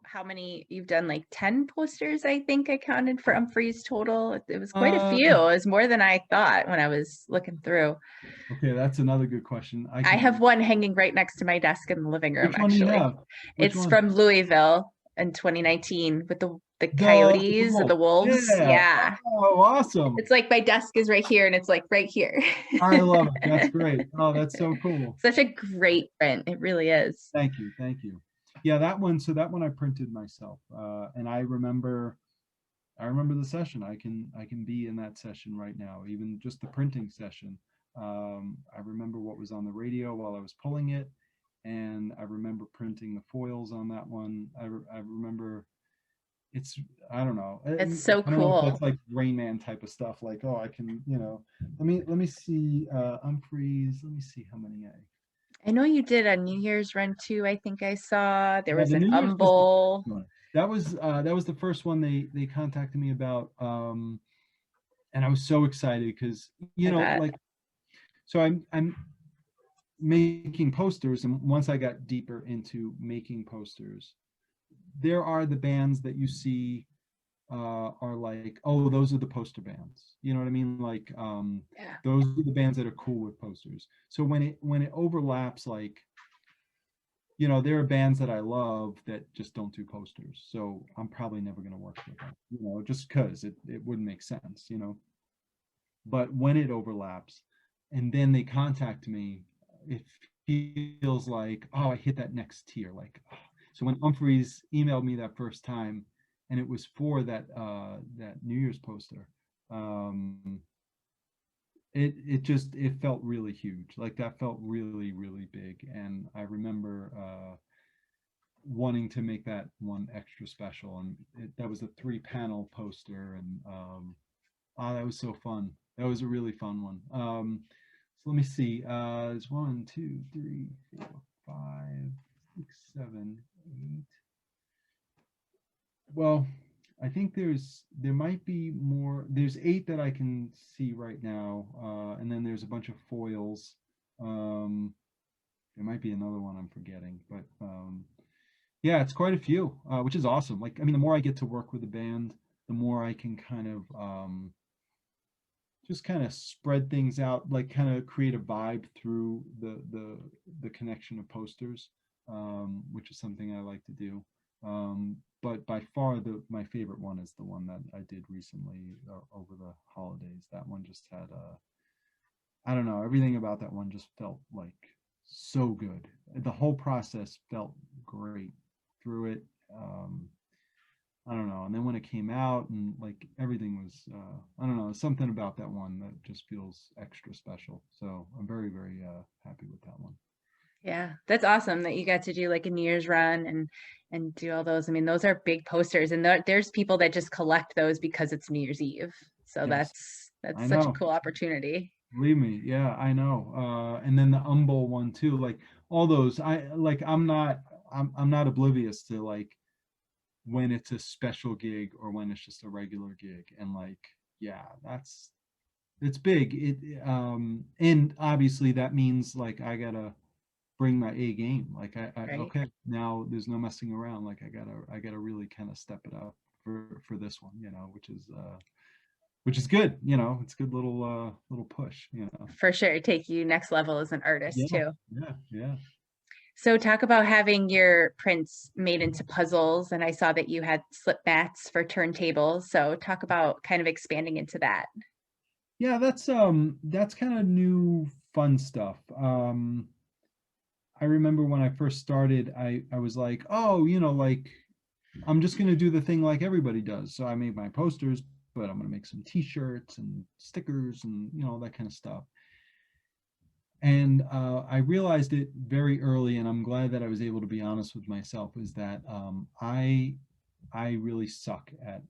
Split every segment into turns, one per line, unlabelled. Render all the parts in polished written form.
how many you've done, like 10 posters, I think I counted for Umphrey's total. It was quite a
Uh,
few. It was more than I thought when I was looking through.
okay, that's another good question. I
I have
can.
one hanging right next to my desk in the living room,
Which one do you
actually.
have? Which
It's
one?
from Louisville in 2019 with the
The
coyotes, the
wolf.
wolves.
Yeah.
Yeah.
Oh, awesome.
It's like my desk is right here and it's like right here.
I love it. That's great. Oh, that's so cool.
Such a great print. It really is.
Thank you. Thank you. Yeah, that one. So that one I printed myself, and I remember the session. I can be in that session right now, even just the printing session. I remember what was on the radio while I was pulling it, and I remember printing the foils on that one. I remember it's I don't know.
It's so
I don't know if
cool.
that's like Rain Man type of stuff. Like, oh, I can, let me see Umphrey's. Let me see how many I.
I know you did a New Year's run too. I think I saw there
Yeah,
was
the
an
New Year's was the
Humble.
first one. That was the first one they contacted me about, and I was so excited because
I bet.
like, so I'm making posters, and once I got deeper into making posters, there are the bands that you see are like, oh, those are the poster bands. You know what I mean? Like,
Yeah.
those are the bands that are cool with posters. So when it overlaps, like, there are bands that I love that just don't do posters. So I'm probably never going to work with them, just because it wouldn't make sense. But when it overlaps and then they contact me, it feels like, oh, I hit that next tier. Like, oh. So when Humphreys emailed me that first time, and it was for that New Year's poster, um, it felt really huge. Like, that felt really, really big. And I remember wanting to make that one extra special, and that was a 3-panel poster, and that was so fun. That was a really fun one. So let me see. It's 1, 2, 3, 4, 5, 6, 7, 8. Well, I think there might be more. There's 8 that I can see right now, and then there's a bunch of foils. Um, there might be another one I'm forgetting, but yeah, it's quite a few, which is awesome. Like, I mean, the more I get to work with the band, the more I can kind of just kind of spread things out, like kind of create a vibe through the connection of posters, which is something I like to do. But by far my favorite one is the one that I did recently, over the holidays. That one just had I don't know, everything about that one just felt like so good. The whole process felt great through it. Um, I don't know. And then when it came out, and like everything was, I don't know, something about that one that just feels extra special. So I'm very, very happy with that one.
Yeah. That's awesome that you got to do like a New Year's run and do all those. I mean, those are big posters and there's people that just collect ththose because it's New Year's Eve. So
Yes,
that's
I
such a
know.
cool opportunity.
Believe me. Yeah, I know. And then the Humble one too. Like all those, I'm not oblivious to like when it's a special gig or when it's just a regular gig. And like, yeah, it's big. And obviously that means like I gotta bring my A game. Like,
Right.
okay, now there's no messing around. Like, I gotta really kind of step it up for this one, which is good. It's a good little push.
For sure. Take you next level as an artist
Yeah,
too.
yeah, yeah.
So talk about having your prints made into puzzles. And I saw that you had slip mats for turntables. So talk about kind of expanding into that.
Yeah, that's kind of new fun stuff. I remember when I first started, I was like, oh, like I'm just gonna do the thing like everybody does. So I made my posters, but I'm gonna make some T-shirts and stickers and all that kind of stuff. And I realized it very early, and I'm glad that I was able to be honest with myself, is that I really suck at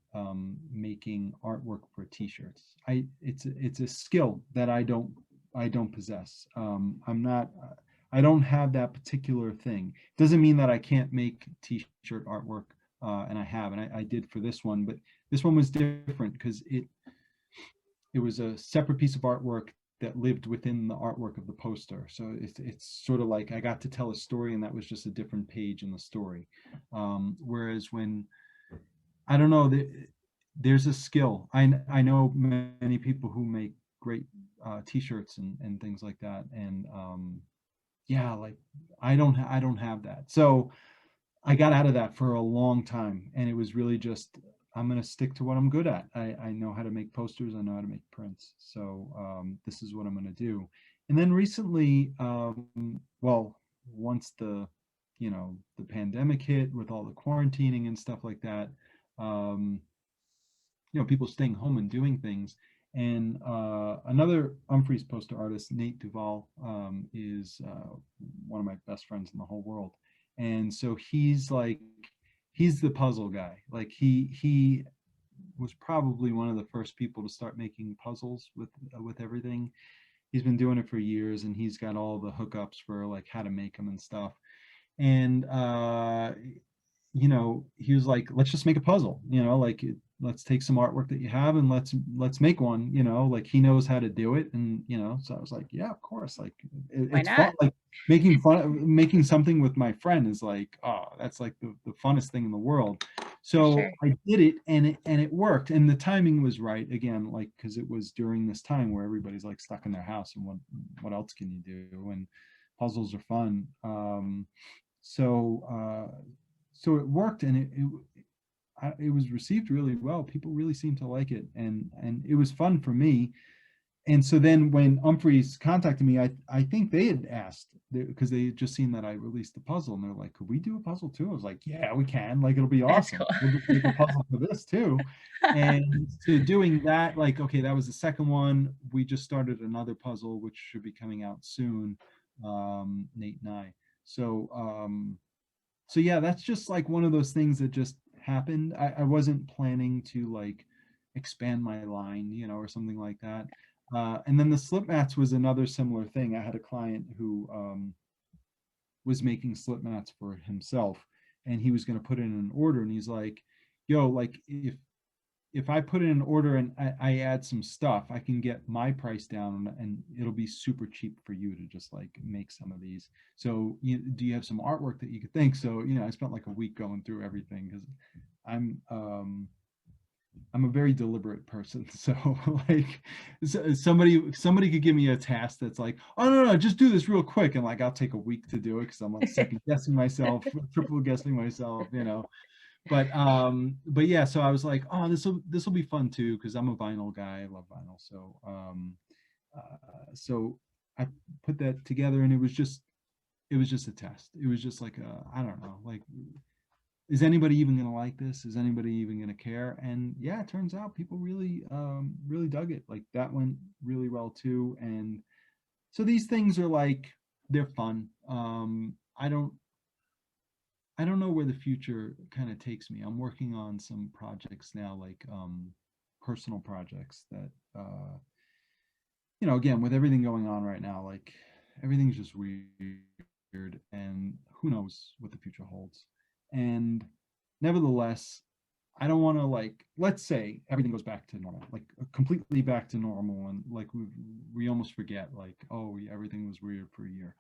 making artwork for T-shirts. It's a skill that I don't possess. I don't have that particular thing. Doesn't mean that I can't make T-shirt artwork, and I have, and I did for this one, but this one was different because it was a separate piece of artwork that lived within the artwork of the poster. So it's sort of like I got to tell a story, and that was just a different page in the story. Whereas when I don't know, there's a skill. I know many people who make great t-shirts and things like that, and yeah, like I don't have that. So I got out of that for a long time, and it was really just I'm going to stick to what I'm good at. I know how to make posters. I know how to make prints. So this is what I'm going to do. And then recently, well, once the pandemic hit with all the quarantining and stuff like that, um, people staying home and doing things. And another Umphrey's poster artist, Nate Duval, is one of my best friends in the whole world. And so he's the puzzle guy. Like he was probably one of the first people to start making puzzles with everything. He's been doing it for years, and he's got all the hookups for like how to make them and stuff. And he was like, let's just make a puzzle, like let's take some artwork that you have and let's make one, like he knows how to do it. And so I was like, yeah, of course, like
Why
it's fun,
not?
like making something with my friend is like, oh, that's like the funnest thing in the world.
For
So
sure.
I did it, and it worked, and the timing was right again, like because it was during this time where everybody's like stuck in their house, and what else can you do, and puzzles are fun. So it worked, and it was received really well. People really seemed to like it, and it was fun for me. And so then when Umphrey's contacted me, I think they had asked because they had just seen that I released the puzzle, and they're like, "Could we do a puzzle too?" I was like, "Yeah, we can. Like, it'll be
That's
awesome.
cool.
We'll just make a puzzle for this too." And so doing that, like, okay, that was the second one. We just started another puzzle, which should be coming out soon, Nate and I. So so yeah, that's just like one of those things that just happened. I wasn't planning to like expand my line, or something like that. And then the slip mats was another similar thing. I had a client who was making slip mats for himself, and he was going to put in an order, and he's like, yo, like if I put in an order and I add some stuff, I can get my price down, and it'll be super cheap for you to just like make some of these. So do you have some artwork that you could think? So, I spent like a week going through everything because I'm um I'm a very deliberate person. So like somebody could give me a task that's like, oh no, just do this real quick. And like I'll take a week to do it because I'm like second guessing myself, triple guessing myself. But yeah, so I was like, oh, this will be fun too because I'm a vinyl guy. I love vinyl. So I put that together, and it was just a test. It was just like I don't know, like, is anybody even gonna like this? Is anybody even gonna care? And yeah, it turns out people really dug it. Like that went really well too. And so these things are like they're fun. I don't know where the future kind of takes me. I'm working on some projects now, like personal projects that again, with everything going on right now, like everything's just weird, and who knows what the future holds. And nevertheless, I don't want to, like, let's say everything goes back to normal, like completely back to normal, and like we almost forget, like, oh yeah, everything was weird for a year.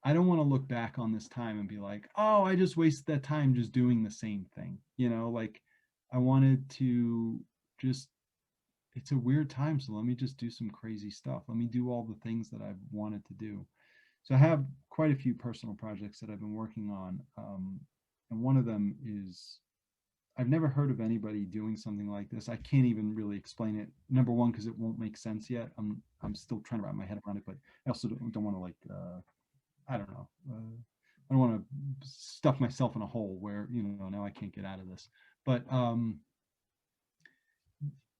I don't want to look back on this time and be like, oh, I just wasted that time just doing the same thing. Like I wanted to just, it's a weird time, so let me just do some crazy stuff. Let me do all the things that I've wanted to do. So I have quite a few personal projects that I've been working on. And one of them is I've never heard of anybody doing something like this. I can't even really explain it. Number one, because it won't make sense yet. I'm still trying to wrap my head around it, but I also don't want to like I don't know. I don't want to stuff myself in a hole where now I can't get out of this. But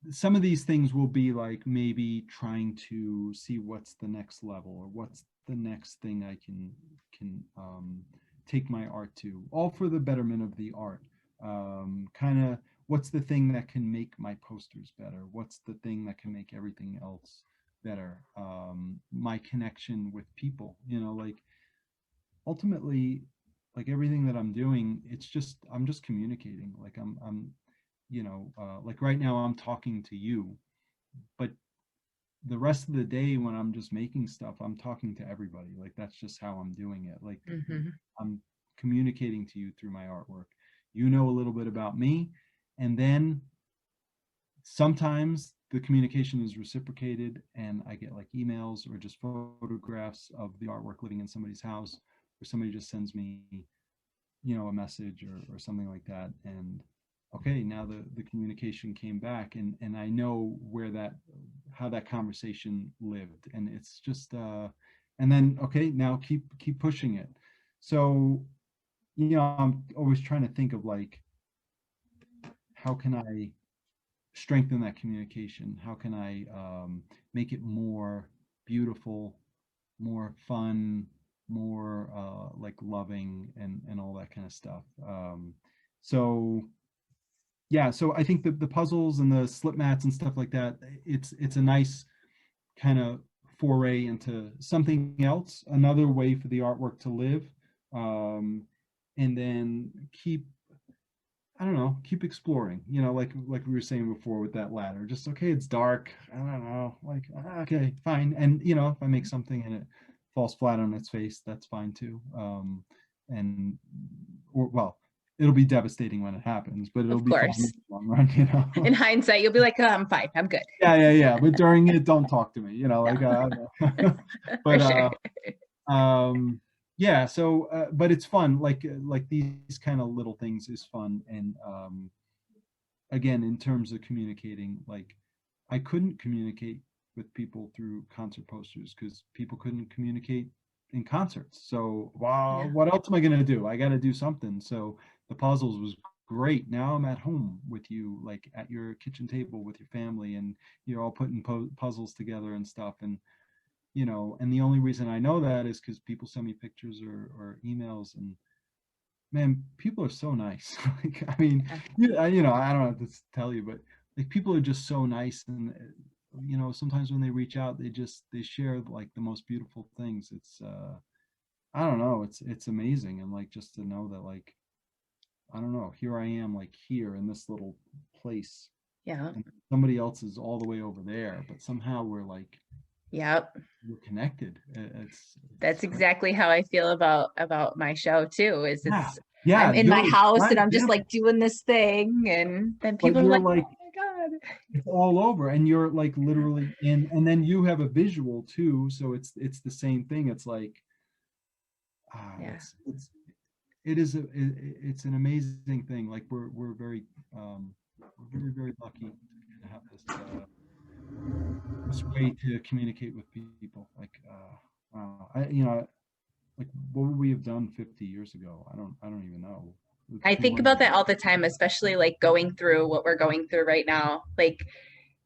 some of these things will be like maybe trying to see what's the next level or what's the next thing I can take my art to, all for the betterment of the art. Kind of what's the thing that can make my posters better? What's the thing that can make everything else better? My connection with people, like ultimately, like everything that I'm doing, I'm just communicating. Like I'm like right now I'm talking to you, but the rest of the day when I'm just making stuff, I'm talking to everybody. Like that's just how I'm doing it. Like
Hmm.
I'm communicating to you through my artwork. You know a little bit about me, and then sometimes the communication is reciprocated and I get like emails or just photographs of the artwork living in somebody's house, or somebody just sends me, a message or something like that. And okay, now the communication came back, and I know where that, how that conversation lived. And it's just and then okay, now keep pushing it. So, I'm always trying to think of like, how can I strengthen that communication? How can I make it more beautiful, more fun, more like loving, and all that kind of stuff? So yeah, so I think the puzzles and the slip mats and stuff like that, it's a nice kind of foray into something else, another way for the artwork to live, um, and then I don't know, keep exploring, like we were saying before with that ladder. Just okay, it's dark. I don't know, like okay, fine. And if I make something and it falls flat on its face, that's fine too. And or well, it'll be devastating when it happens, but it'll
Of
be fine in
course.
the long run.
In hindsight, you'll be like, oh, I'm fine. I'm good.
Yeah, yeah, yeah. But during it, don't talk to me.
No,
Like
for
but
sure.
yeah. So but it's fun. Like these kind of little things is fun. And again, in terms of communicating, like I couldn't communicate with people through concert posters because people couldn't communicate in concerts. So wow,
Yeah.
what else am I gonna do? I got to do something. So the puzzles was great. Now I'm at home with you, like at your kitchen table with your family, and you're all putting puzzles together and stuff. And and the only reason I know that is because people send me pictures or emails, and man, people are so nice. Like, I mean,
Yeah.
I don't have to tell you, but like people are just so nice. And sometimes when they reach out, they share like the most beautiful things. It's I don't know, it's amazing. And like just to know that, like, I don't know, here I am, like here in this little place,
Yeah.
and somebody else is all the way over there, but somehow
Yep.
we're connected. It's
That's
great.
exactly how I feel about my show too, is
Yeah,
it's
yeah,
I'm in my house and I'm
yeah,
just like doing this thing and then
but
people are
you're
like,
like,
oh my God.
it's all over, and you're like literally in, and then you have a visual too, so it's the same thing. It's like
Yeah,
it's an amazing thing. Like we're very we're very, very lucky to have this way to communicate with people. Like wow, like what would we have done 50 years ago? I don't even know.
I think about
200.
that all the time, especially like going through what we're going through right now. Like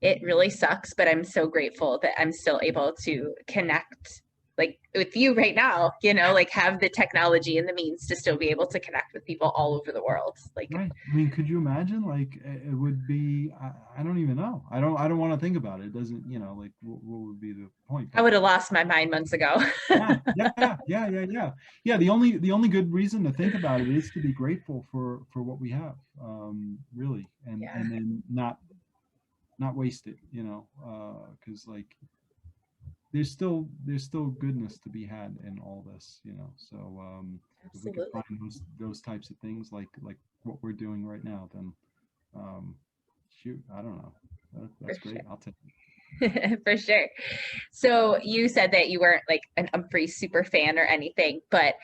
it really sucks, but I'm so grateful that I'm still able to connect like with you right now, like have the technology and the means to still be able to connect with people all over the world. Like
Right. I mean, could you imagine? Like, it would be. I don't even know. I don't want to think about it. It doesn't. Like, what would be the point?
I
But
would have lost my mind months ago.
yeah, yeah, yeah, yeah, yeah, yeah. The only good reason to think about it is to be grateful for what we have. Really,
Yeah,
and then not waste it. Because like there's still goodness to be had in all this. So if we could
absolutely.
find those types of things, like what we're doing right now, then um, shoot, I don't know.
For
That's great. I'll take it.
sure. For sure. So you said that you weren't like an Umphrey super fan or anything, but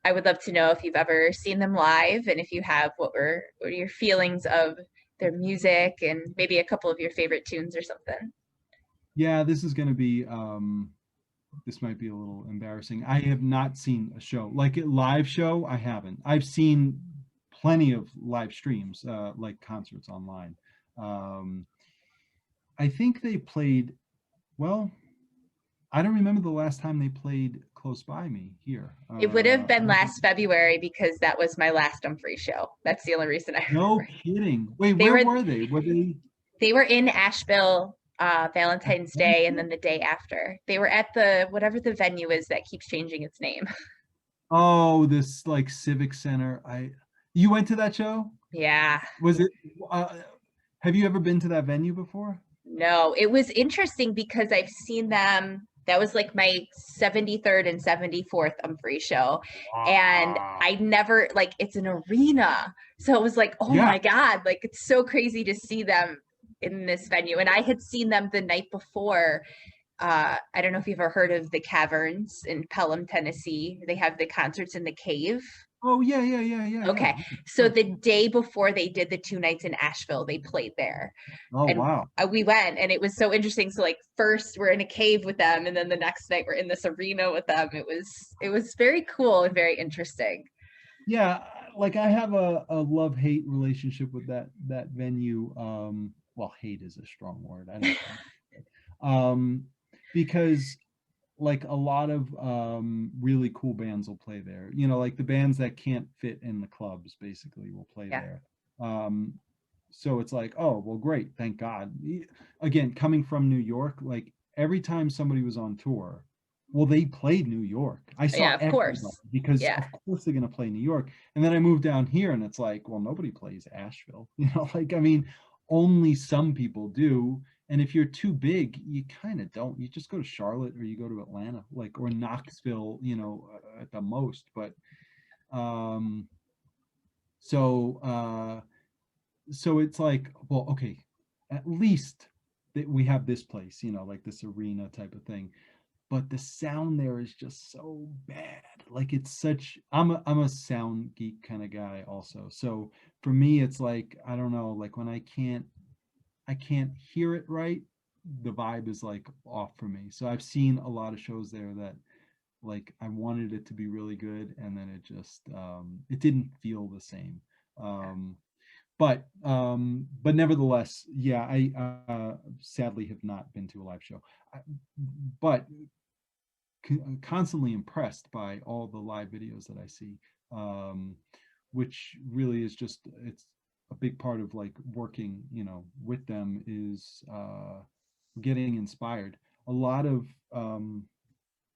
I would love to know if you've ever seen them live and if you have, what are your feelings of their music and maybe a couple of your favorite tunes or something.
Yeah, this is going to be. This might be a little embarrassing. I have not seen a show like a live show. I haven't. I've seen plenty of live streams, like concerts online. Um, I think they played. Well, I don't remember the last time they played close by me here.
It would have been last February because that was my last Umphrey show. That's the only reason I
No
remember.
kidding. Wait,
They
where
were
were they? Were they
they were in Asheville
at
Valentine's Day and
Nashville?
then the day after. They were at the whatever the venue is that keeps changing its name.
Oh, this like civic center. You went to that show?
Yeah.
Was it? Uh, have you ever been to that venue before?
No, it was interesting because I've seen them. That was like my 73rd and 74th Umphrey show. And
Wow.
I never, like, it's an arena. So it was like, oh
Yeah.
my God, like, it's so crazy to see them in this venue. And I had seen them the night before. I don't know if you've ever heard of the Caverns in Pelham, Tennessee. They have the concerts in the cave.
Oh yeah, yeah, yeah, yeah, yeah.
Okay.
Okay,
So
sure.
the day before they did the 2 nights in Asheville, they played there.
Oh
And
wow.
we went and it was so interesting. So like first we're in a cave with them and then the next night we're in this arena with them. It was very cool and very interesting.
Yeah, like I have a love-hate relationship with that venue. Well, hate is a strong word. I don't like it. Because like a lot of really cool bands will play there. You know, like the bands that can't fit in the clubs basically will play
Yeah.
there. Um, so it's like, oh, well, great, thank God. Again, coming from New York, like every time somebody was on tour, well, they played New York. I saw
Yeah, of
everybody
course.
because
Yeah.
of course they're gonna play New York. And then I moved down here and it's like, well, nobody plays Asheville. You know, like I mean, only some people do. And if you're too big, you kind of don't. You just go to Charlotte or you go to Atlanta, like or Knoxville, you know, at the most. But um, so so it's like, well, okay, at least that we have this place, you know, like this arena type of thing. But the sound there is just so bad. Like it's such. I'm a sound geek kind of guy also. So for me, it's like I don't know, like when I can't hear it right, the vibe is like off for me. So I've seen a lot of shows there that like I wanted it to be really good and then it just it didn't feel the same. Um but nevertheless, yeah, I sadly have not been to a live show. I, but constantly impressed by all the live videos that I see. Um which really is just it's a big part of like working, you know, with them is getting inspired. A lot of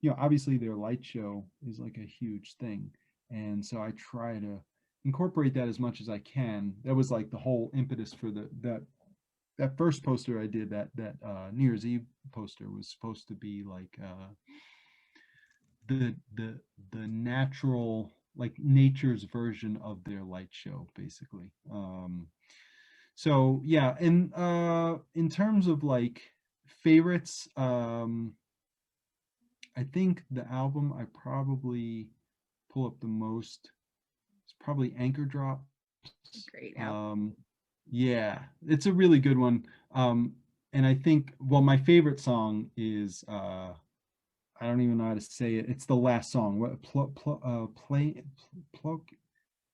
you know, obviously their light show is like a huge thing, and so I try to incorporate that as much as I can. That was like the whole impetus for that first poster I did. That New Year's Eve poster was supposed to be like the the the natural, like nature's version of their light show basically. So yeah, and in terms of like favorites, I think the album I probably pull up the most is probably Anchor Drops.
Great album.
Um, yeah, it's a really good one. And I think, well, my favorite song is I don't even know how to say it. It's the last song. What plug?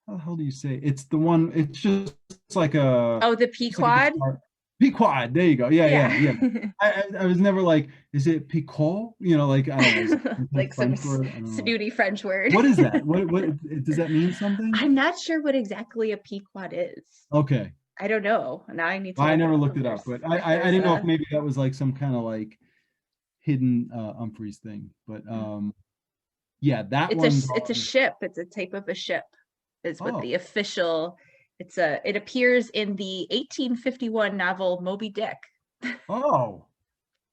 How the hell do you say it? It's the one. It's like a
Oh, the P
it's like a
quad.
guitar. Pequod. There you go. Yeah, yeah,
Yeah.
yeah. I was never like, is it picot? You know, like I don't know. Is it some kind of
Like some
French word? I don't know.
snooty French word.
What is that? What does that mean something?
I'm not sure what exactly a P quad is.
Okay.
I don't know. Now I need to
Well, I
look it
never
up
looked it up, but
if
I
there's
didn't know if
a
maybe that was like some kind of like hidden Umphrey's thing. But yeah, that one's
it's a
on.
ship. It's a type of a ship is what
Oh,
the official it appears in the 1851 novel Moby Dick.
oh,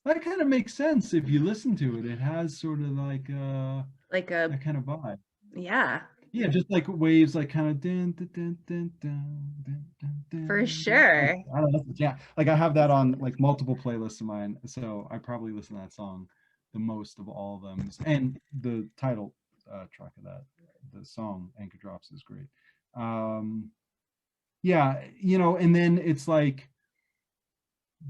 that kind of makes sense if you listen to it. It has sort of like
Like a
that kind of vibe.
yeah,
Yeah, just like waves, like kind of dun, dun, dun, dun, dun, dun, dun,
for
dun, dun.
sure.
I don't know. Yeah, like I have that on like multiple playlists of mine, so I probably listen to that song the most of all of them. And the title track of that, the song "Anchor Drops" is great. Um, yeah, you know, and then it's like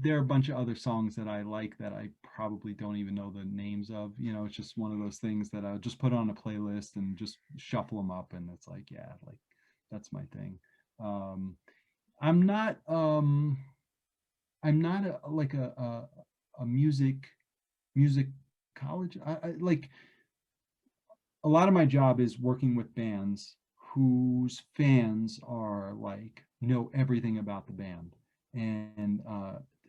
there are a bunch of other songs that I like that I probably don't even know the names of. You know, it's just one of those things that I'll just put on a playlist and just shuffle them up, and it's like, yeah, like that's my thing. Um, I'm not I'm not like a music college. I like a lot of my job is working with bands whose fans are like know everything about the band, and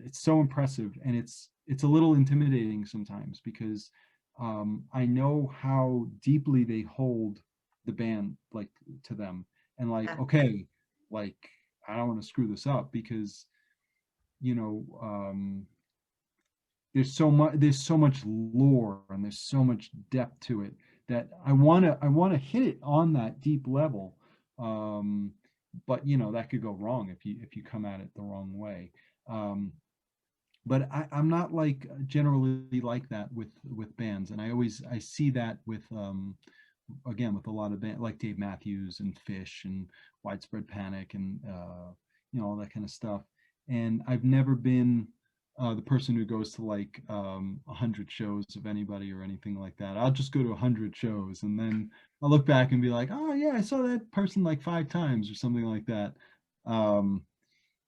it's so impressive, and it's a little intimidating sometimes because I know how deeply they hold the band like to them, and like,
Yeah.
okay, like I don't want to screw this up because there's so much lore and there's so much depth to it that I want to hit it on that deep level. Um, but that could go wrong if you come at it the wrong way. Um, but I'm not like generally like that with bands, and I see that with again with a lot of band like Dave Matthews and Fish and Widespread Panic and all that kind of stuff. And I've never been the person who goes to like 100 shows of anybody or anything like that. I'll just go to 100 shows and then I'll look back and be like, oh yeah, I saw that person like 5 times or something like that. Um,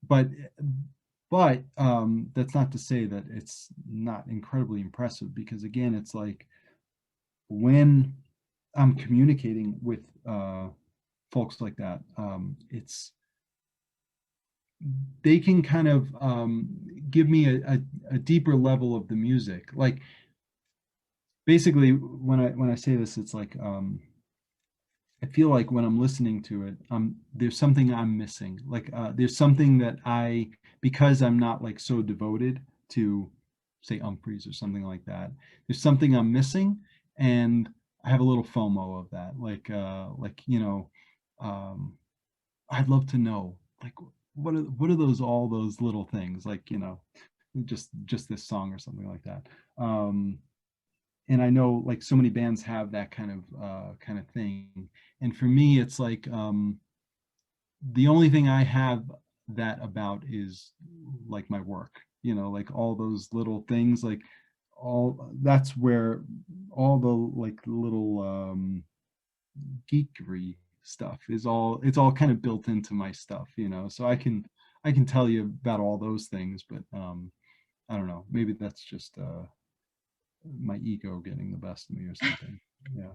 but that's not to say that it's not incredibly impressive, because again, it's like when I'm communicating with folks like that, it's they can kind of give me a deeper level of the music. Like basically, when I say this, it's like I feel like when I'm listening to it, there's something I'm missing. Like there's something that because I'm not like so devoted to, say, Umphrey's or something like that. There's something I'm missing, and I have a little FOMO of that. Like I'd love to know, like, what are those all those little things, like just this song or something like that. And I know like so many bands have that kind of thing. And for me, it's like the only thing I have that about is like my work, like all those little things, like all that's where all the like little geekery stuff is all it's all kind of built into my stuff, so I can tell you about all those things, but I don't know, maybe that's just my ego getting the best of me or something. Yeah.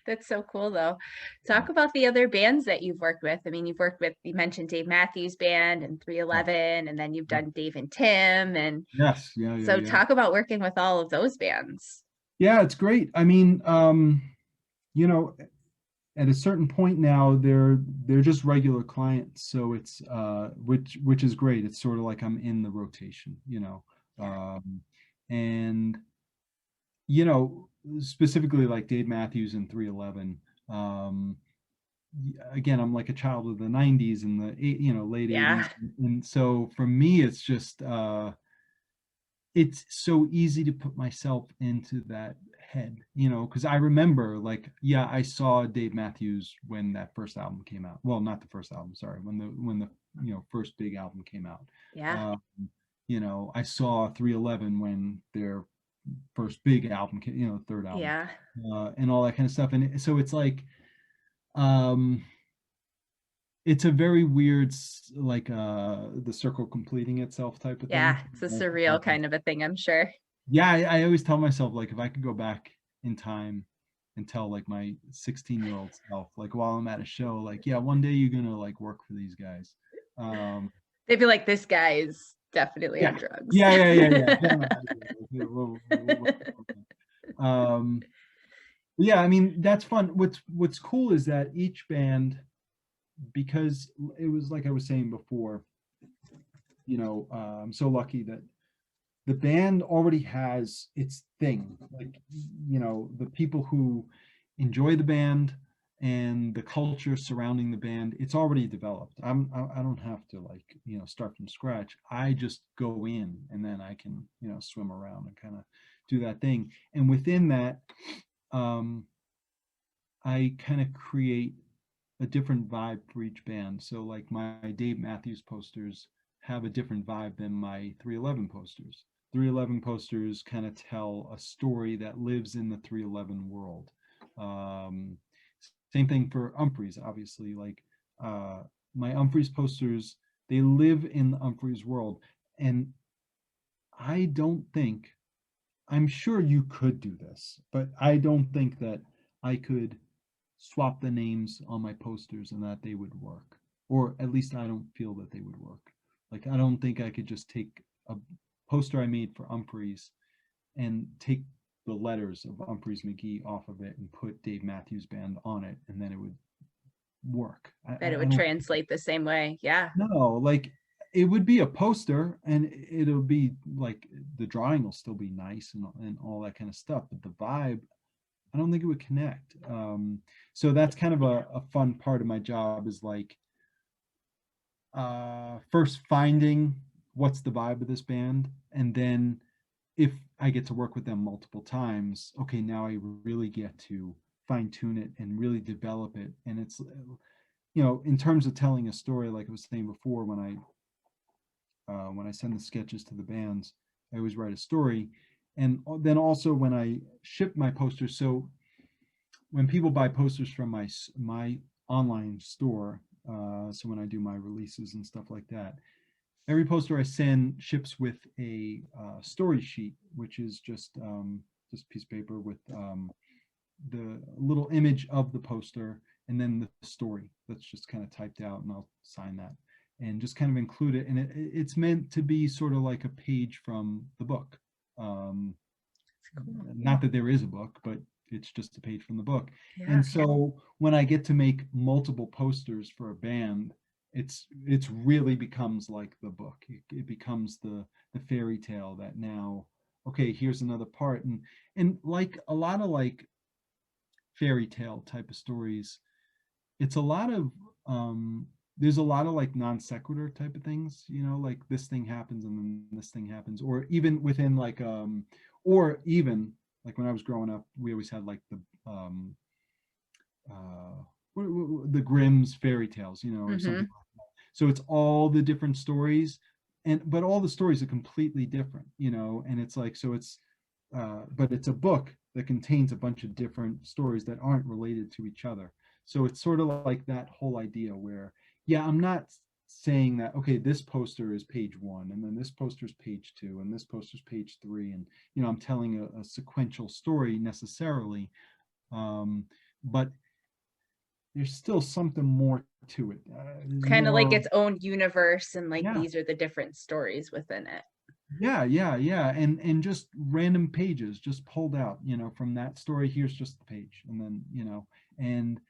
That's so cool though. Talk about the other bands that you've worked with. I mean, you mentioned Dave Matthews Band and
Oh,
311, and then you've
yeah.
done Dave and Tim. And
Yes. Yeah. Yeah.
so
Yeah.
talk about working with all of those bands.
Yeah. It's great. I mean, you know, at a certain point now, they're just regular clients, so it's which is great. It's sort of like I'm in the rotation,
Yeah.
and you know, specifically like Dave Matthews and 311. Again, I'm like a child of the 90s and late
Yeah.
80s, and so for me, it's so easy to put myself into that head, because I remember, like, yeah, I saw Dave Matthews when that first album came out. Well, not the first album, sorry, when the first big album came out.
Yeah.
Um, I saw 311 when their first big album came, third album,
Yeah.
and all that kind of stuff. And so it's like, um, it's a very weird, like, the circle completing itself type of
Yeah.
thing.
It's a surreal kind of a thing, I'm sure.
Yeah, I always tell myself, like, if I could go back in time and tell like my 16-year-old self, like, while I'm at a show, like, yeah, one day you're gonna like work for these guys. um
They'd be like, this guy is definitely on
yeah,
drugs.
yeah. Get him out of here. Um yeah, I mean, that's fun. What's cool is that each band, because it was like I was saying before, I'm so lucky that the band already has its thing. Like, the people who enjoy the band and the culture surrounding the band, it's already developed. I don't have to, like, start from scratch. I just go in and then I can, swim around and kind of do that thing. And within that, um, I kind of create a different vibe for each band. So like my Dave Matthews posters have a different vibe than my 311 posters. 311 posters kind of tell a story that lives in the 311 world. Um, Same thing for Umphrey's, obviously. Like my Umphrey's posters, they live in the Umphrey's world. And I don't think, I'm sure you could do this, but I don't think that I could swap the names on my posters and that they would work. Or at least I don't feel that they would work. Like, I don't think I could just take a poster I made for Umphrey's and take the letters of Umphrey's Mcgee off of it and put Dave Matthews Band on it, and then it would work.
That it
I
would
don't
translate the same way. Yeah.
know. Like, it would be a poster, and it'll be like the drawing will still be nice and all that kind of stuff, but the vibe, I don't think it would connect. So that's kind of a fun part of my job, is like first finding what's the vibe of this band, and then if I get to work with them multiple times, okay, now I really get to fine tune it and really develop it. And it's, in terms of telling a story, like I was saying before, when I send the sketches to the bands, I always write a story. And then also when I ship my posters, so when people buy posters from my online store, so when I do my releases and stuff like that, every poster I send ships with a story sheet, which is just a piece of paper with the little image of the poster, and then the story that's just kind of typed out, and I'll sign that and just kind of include it. And it's meant to be sort of like a page from the book. Um,
Cool.
Not that there is a book, but it's just a page from the book.
Yeah.
And so when I get to make multiple posters for a band, it's really becomes like the book. It becomes the fairy tale that now, okay, here's another part. And like a lot of like fairy tale type of stories, it's a lot of there's a lot of like non sequitur type of things, like this thing happens and then this thing happens, or even within like or even like when I was growing up, we always had like uh the Grimm's fairy tales, or something like that. So it's all the different stories, but all the stories are completely different, and it's like, so it's but it's a book that contains a bunch of different stories that aren't related to each other. So it's sort of like that whole idea where, yeah, I'm not saying that, okay, this poster is page 1, and then this poster is page 2, and this poster is page 3, and I'm telling a sequential story necessarily, but there's still something more to it.
Kind of like
More,
its own universe, and like
yeah,
these are the different stories within it.
yeah, and just random pages just pulled out, from that story. Here's just the page, and then and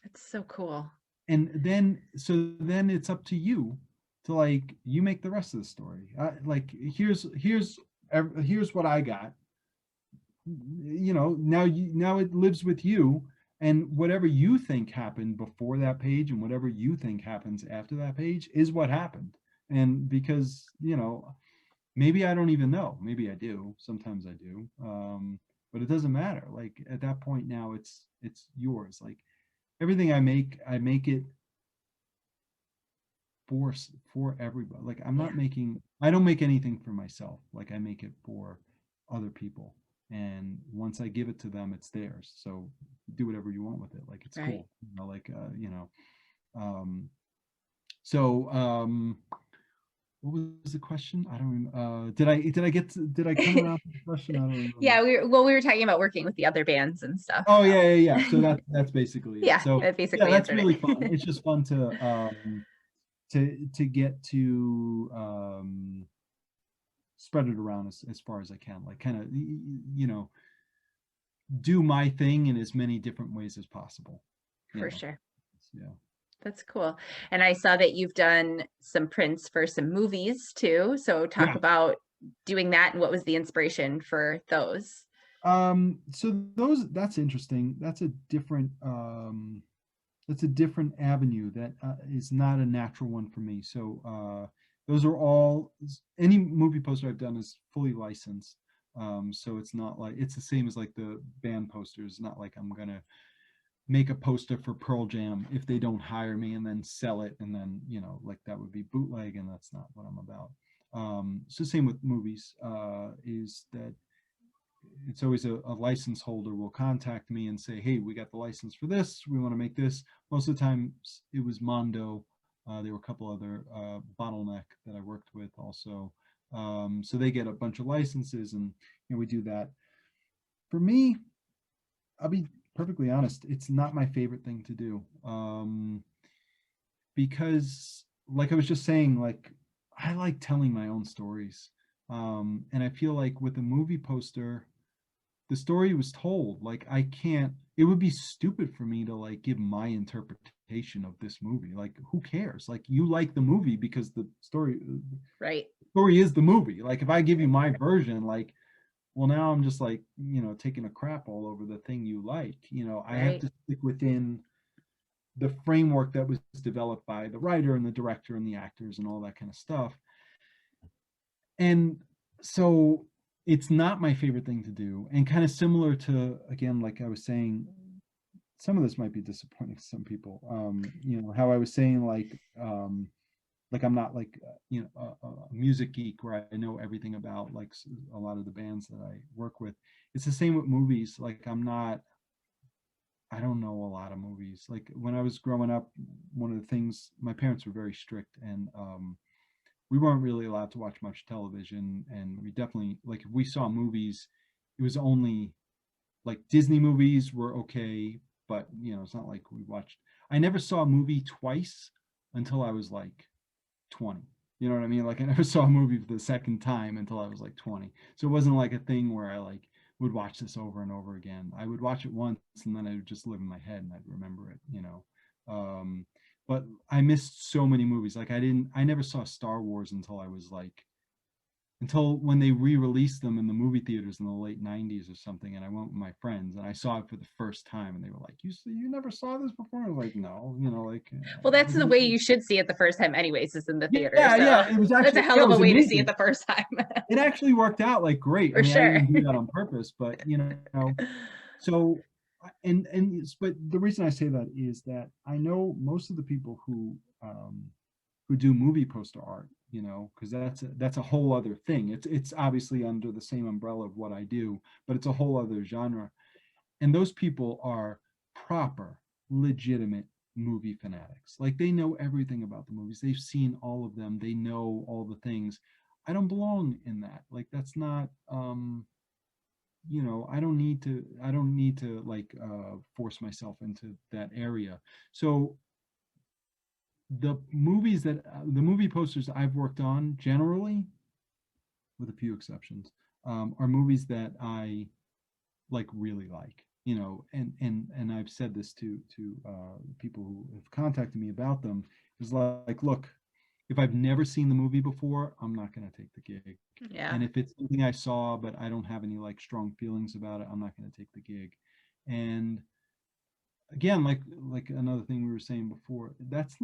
It's so cool.
then it's up to you to, like, you make the rest of the story. Like, here's what I got. Now it lives with you, and whatever you think happened before that page and whatever you think happens after that page is what happened. And because maybe I don't even know, maybe I do, sometimes I do, but it doesn't matter. Like, at that point now, it's yours. Like, everything I make it for everybody. Like,
Yeah.
I don't make anything for myself. Like, I make it for other people, and once I give it to them, it's theirs. So do whatever you want with it. Like, it's
Right.
cool, like, um so what was the question? I don't remember. Did I come around to the question? I don't remember.
Yeah, we were talking about working with the other bands and stuff.
Oh, yeah. So that's basically it.
Yeah,
So
that
yeah,
basically
that's
answered
really fun.
it.
It's just fun to get to spread it around as far as I can, like, kind of, do my thing in as many different ways as possible. You
For
know,
sure.
yeah.
That's cool. And I saw that you've done some prints for some movies too. So talk
Yeah.
about doing that and what was the inspiration for those?
So that's interesting. That's a different avenue that is not a natural one for me. So those are all, any movie poster I've done is fully licensed. So it's not like, it's the same as like the band posters. It's not like I'm gonna make a poster for Pearl Jam if they don't hire me and then sell it, and then like, that would be bootleg, and that's not what I'm about. So same with movies, is that it's always a license holder will contact me and say, hey, we got the license for this, we want to make this. Most of the time it was Mondo. There were a couple other, Bottleneck, that I worked with also. So they get a bunch of licenses, and we do that. For me, I'll be perfectly honest, it's not my favorite thing to do, because, like I was just saying, like, I like telling my own stories, and I feel like with a movie poster, the story was told. Like, I can't, it would be stupid for me to, like, give my interpretation interpretation of this movie. Like, who cares? Like, you like the movie because the
Right.
story is the movie. Like, if I give you my version, like, well, now I'm just like, taking a crap all over the thing you like. I have
Right.
to stick within the framework that was developed by the writer and the director and the actors and all that kind of stuff. And so it's not my favorite thing to do. And kind of similar to, again, like I was saying, some of this might be disappointing to some people. How I was saying, like I'm not like a music geek where I know everything about like a lot of the bands that I work with. It's the same with movies. Like I don't know a lot of movies. Like when I was growing up, one of the things, my parents were very strict, and we weren't really allowed to watch much television. And we definitely, like, if we saw movies, it was only like Disney movies were okay, but it's not like we watched. I never saw a movie twice until I was like 20. You know what I mean? Like, I never saw a movie for the second time until I was like 20. So it wasn't like a thing where I like would watch this over and over again. I would watch it once and then I would just live in my head and I'd remember it. Um, but I missed so many movies. Like, I never saw Star Wars until when they re-released them in the movie theaters in the late 90s or something, and I went with my friends and I saw it for the first time and they were like, you never saw this before? I was like, no,
Well, that's the way you should see it the first time anyways, is in the theater.
yeah,
So
yeah, it was
that's a
actually,
hell
yeah, it
of a
was
way to see it
amazing.
the first time.
It actually worked out like great. I
For
mean, I
sure.
didn't do that on purpose, but so but the reason I say that is that I know most of the people who do movie poster art, because that's a whole other thing. It's obviously under the same umbrella of what I do, but it's a whole other genre. And those people are proper, legitimate movie fanatics. Like, they know everything about the movies. They've seen all of them. They know all the things. I don't belong in that. Like, that's not I don't need to like force myself into that area. So the movie posters I've worked on generally, with a few exceptions, are movies that I like really like. And I've said this to people who have contacted me about them, is like, look, if I've never seen the movie before, I'm not going to take the gig.
Yeah.
And if it's something I saw but I don't have any like strong feelings about it, I'm not going to take the gig. And again, like another thing we were saying before, that's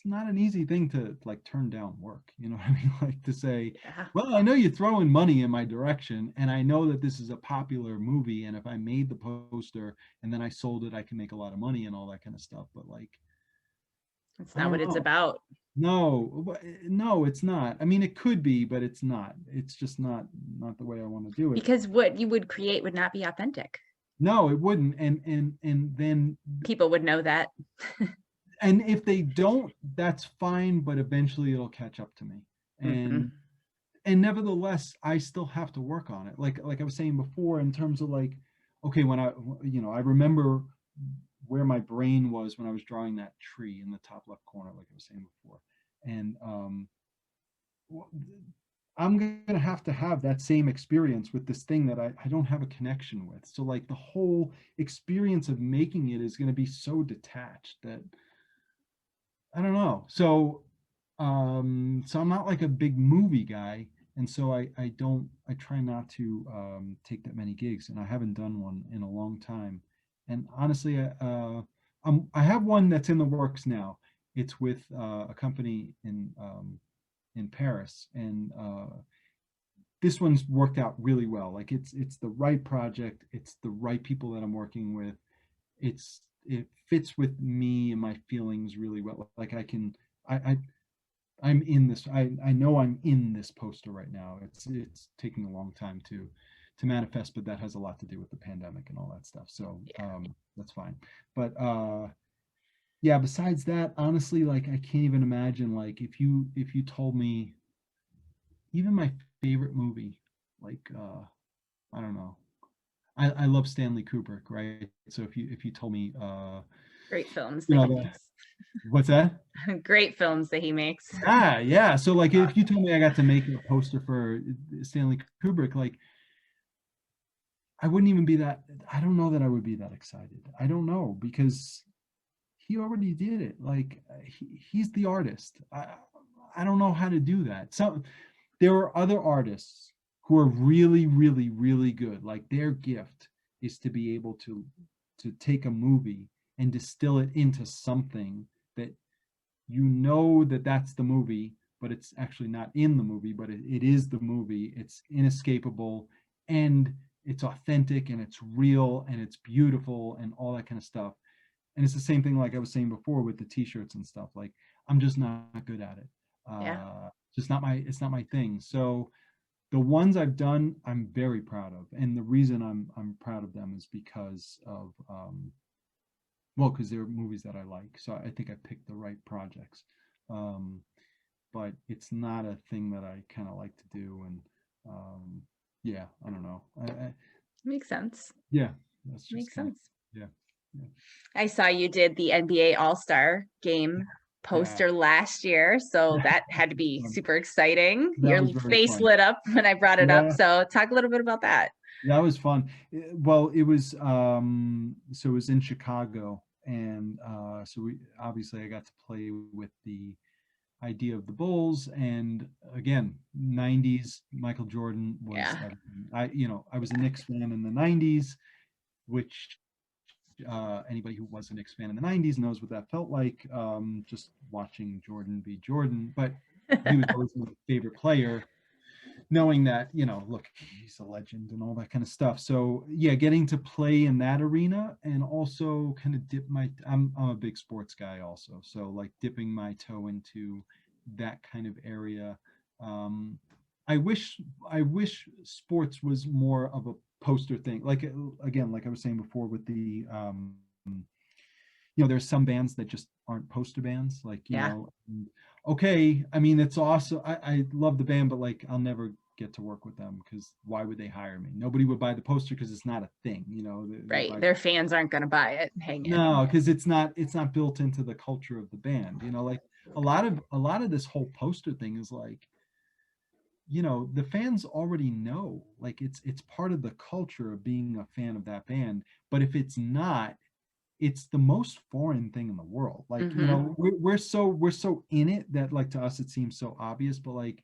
not an easy thing to like turn down work. You know what I mean? Like, to say,
Yeah.
well, I know you're throwing money in my direction, and I know that this is a popular movie, and if I made the poster and then I sold it, I can make a lot of money and all that kind of stuff. But like,
That's
I
not
don't
what it's
know.
about.
No, it's not. I mean, it could be, but it's not. It's just not the way I want to do it.
Because what you would create would not be authentic.
No, it wouldn't. And then
People would know that.
and if they don't, that's fine, but eventually it'll catch up to me.
Hmm.
And nevertheless, I still have to work on it. Like I was saying before, in terms of like, okay, when I remember where my brain was when I was drawing that tree in the top left corner, like I was saying before. And I'm gonna have to have that same experience with this thing that I don't have a connection with. So like the whole experience of making it is gonna be so detached that I don't know. So I'm not like a big movie guy, and so I try not to take that many gigs, and I haven't done one in a long time. And honestly, I have one that's in the works now. It's with a company in Paris, and this one's worked out really well. Like, it's the right project, it's the right people that I'm working with. It fits with me and my feelings really well. Like, I I'm in this. I know I'm in this poster right now. It's taking a long time to manifest, but that has a lot to do with the pandemic and all that stuff. So
Yeah.
that's fine. But yeah, besides that, honestly, like, I can't even imagine, like, if you told me even my favorite movie, like I don't know. I love Stanley Kubrick, right? So if you told me
Great films
you
that
know
he
the
makes.
what's that?
Great films that he makes.
Yeah. So like, if you told me I got to make a poster for Stanley Kubrick, like, I wouldn't even be that. I don't know that I would be that excited. I don't know, because he already did it. Like he's the artist. I don't know how to do that. So there are other artists who are really, really, really good. Like their gift is to be able to take a movie and distill it into something that you know that that's the movie, but it's actually not in the movie, but it is the movie. It's inescapable and it's authentic and it's real and it's beautiful and all that kind of stuff. And it's the same thing like I was saying before with the t-shirts and stuff. Like I'm just not good at it.
Yeah.
Just not my it's not my thing. So the ones I've done, I'm very proud of. And the reason I'm proud of them is because of well, because they're movies that I like. So I think I picked the right projects. Um, but it's not a thing that I kind of like to do. And yeah, I don't know.
Makes sense.
Yeah, that's just
Makes
kind of
sense.
yeah, yeah,
I saw you did the NBA All-Star game
yeah,
poster last year, so
yeah.
that had to be super exciting.
That
Your
was very
face
fun.
lit up when I brought it up.
Yeah,
So talk a little bit about that.
that was fun. Well, it was so it was in Chicago, and so we obviously I got to play with the idea of the Bulls, and again, 90s Michael Jordan was
Yeah.
everything. I was a Knicks fan in the 90s, which anybody who was a Knicks fan in the 90s knows what that felt like, just watching Jordan be Jordan. But he was always my favorite player, knowing that, look, he's a legend and all that kind of stuff. So yeah, getting to play in that arena and also kind of I'm a big sports guy also. So like dipping my toe into that kind of area. Um, I wish sports was more of a poster thing. Like again, like I was saying before with the there's some bands that just aren't poster bands, like
Yeah.
okay, I mean it's awesome, I love the band, but like I'll never get to work with them because why would they hire me? Nobody would buy the poster because it's not a thing, they
Right.
buy.
Their fans aren't going to buy it and hang it.
No, because it's not built into the culture of the band, like a lot of this whole poster thing is like, the fans already know, like it's part of the culture of being a fan of that band. But if it's not, it's the most foreign thing in the world. Like,
Hmm.
we're so in it that like to us it seems so obvious, but like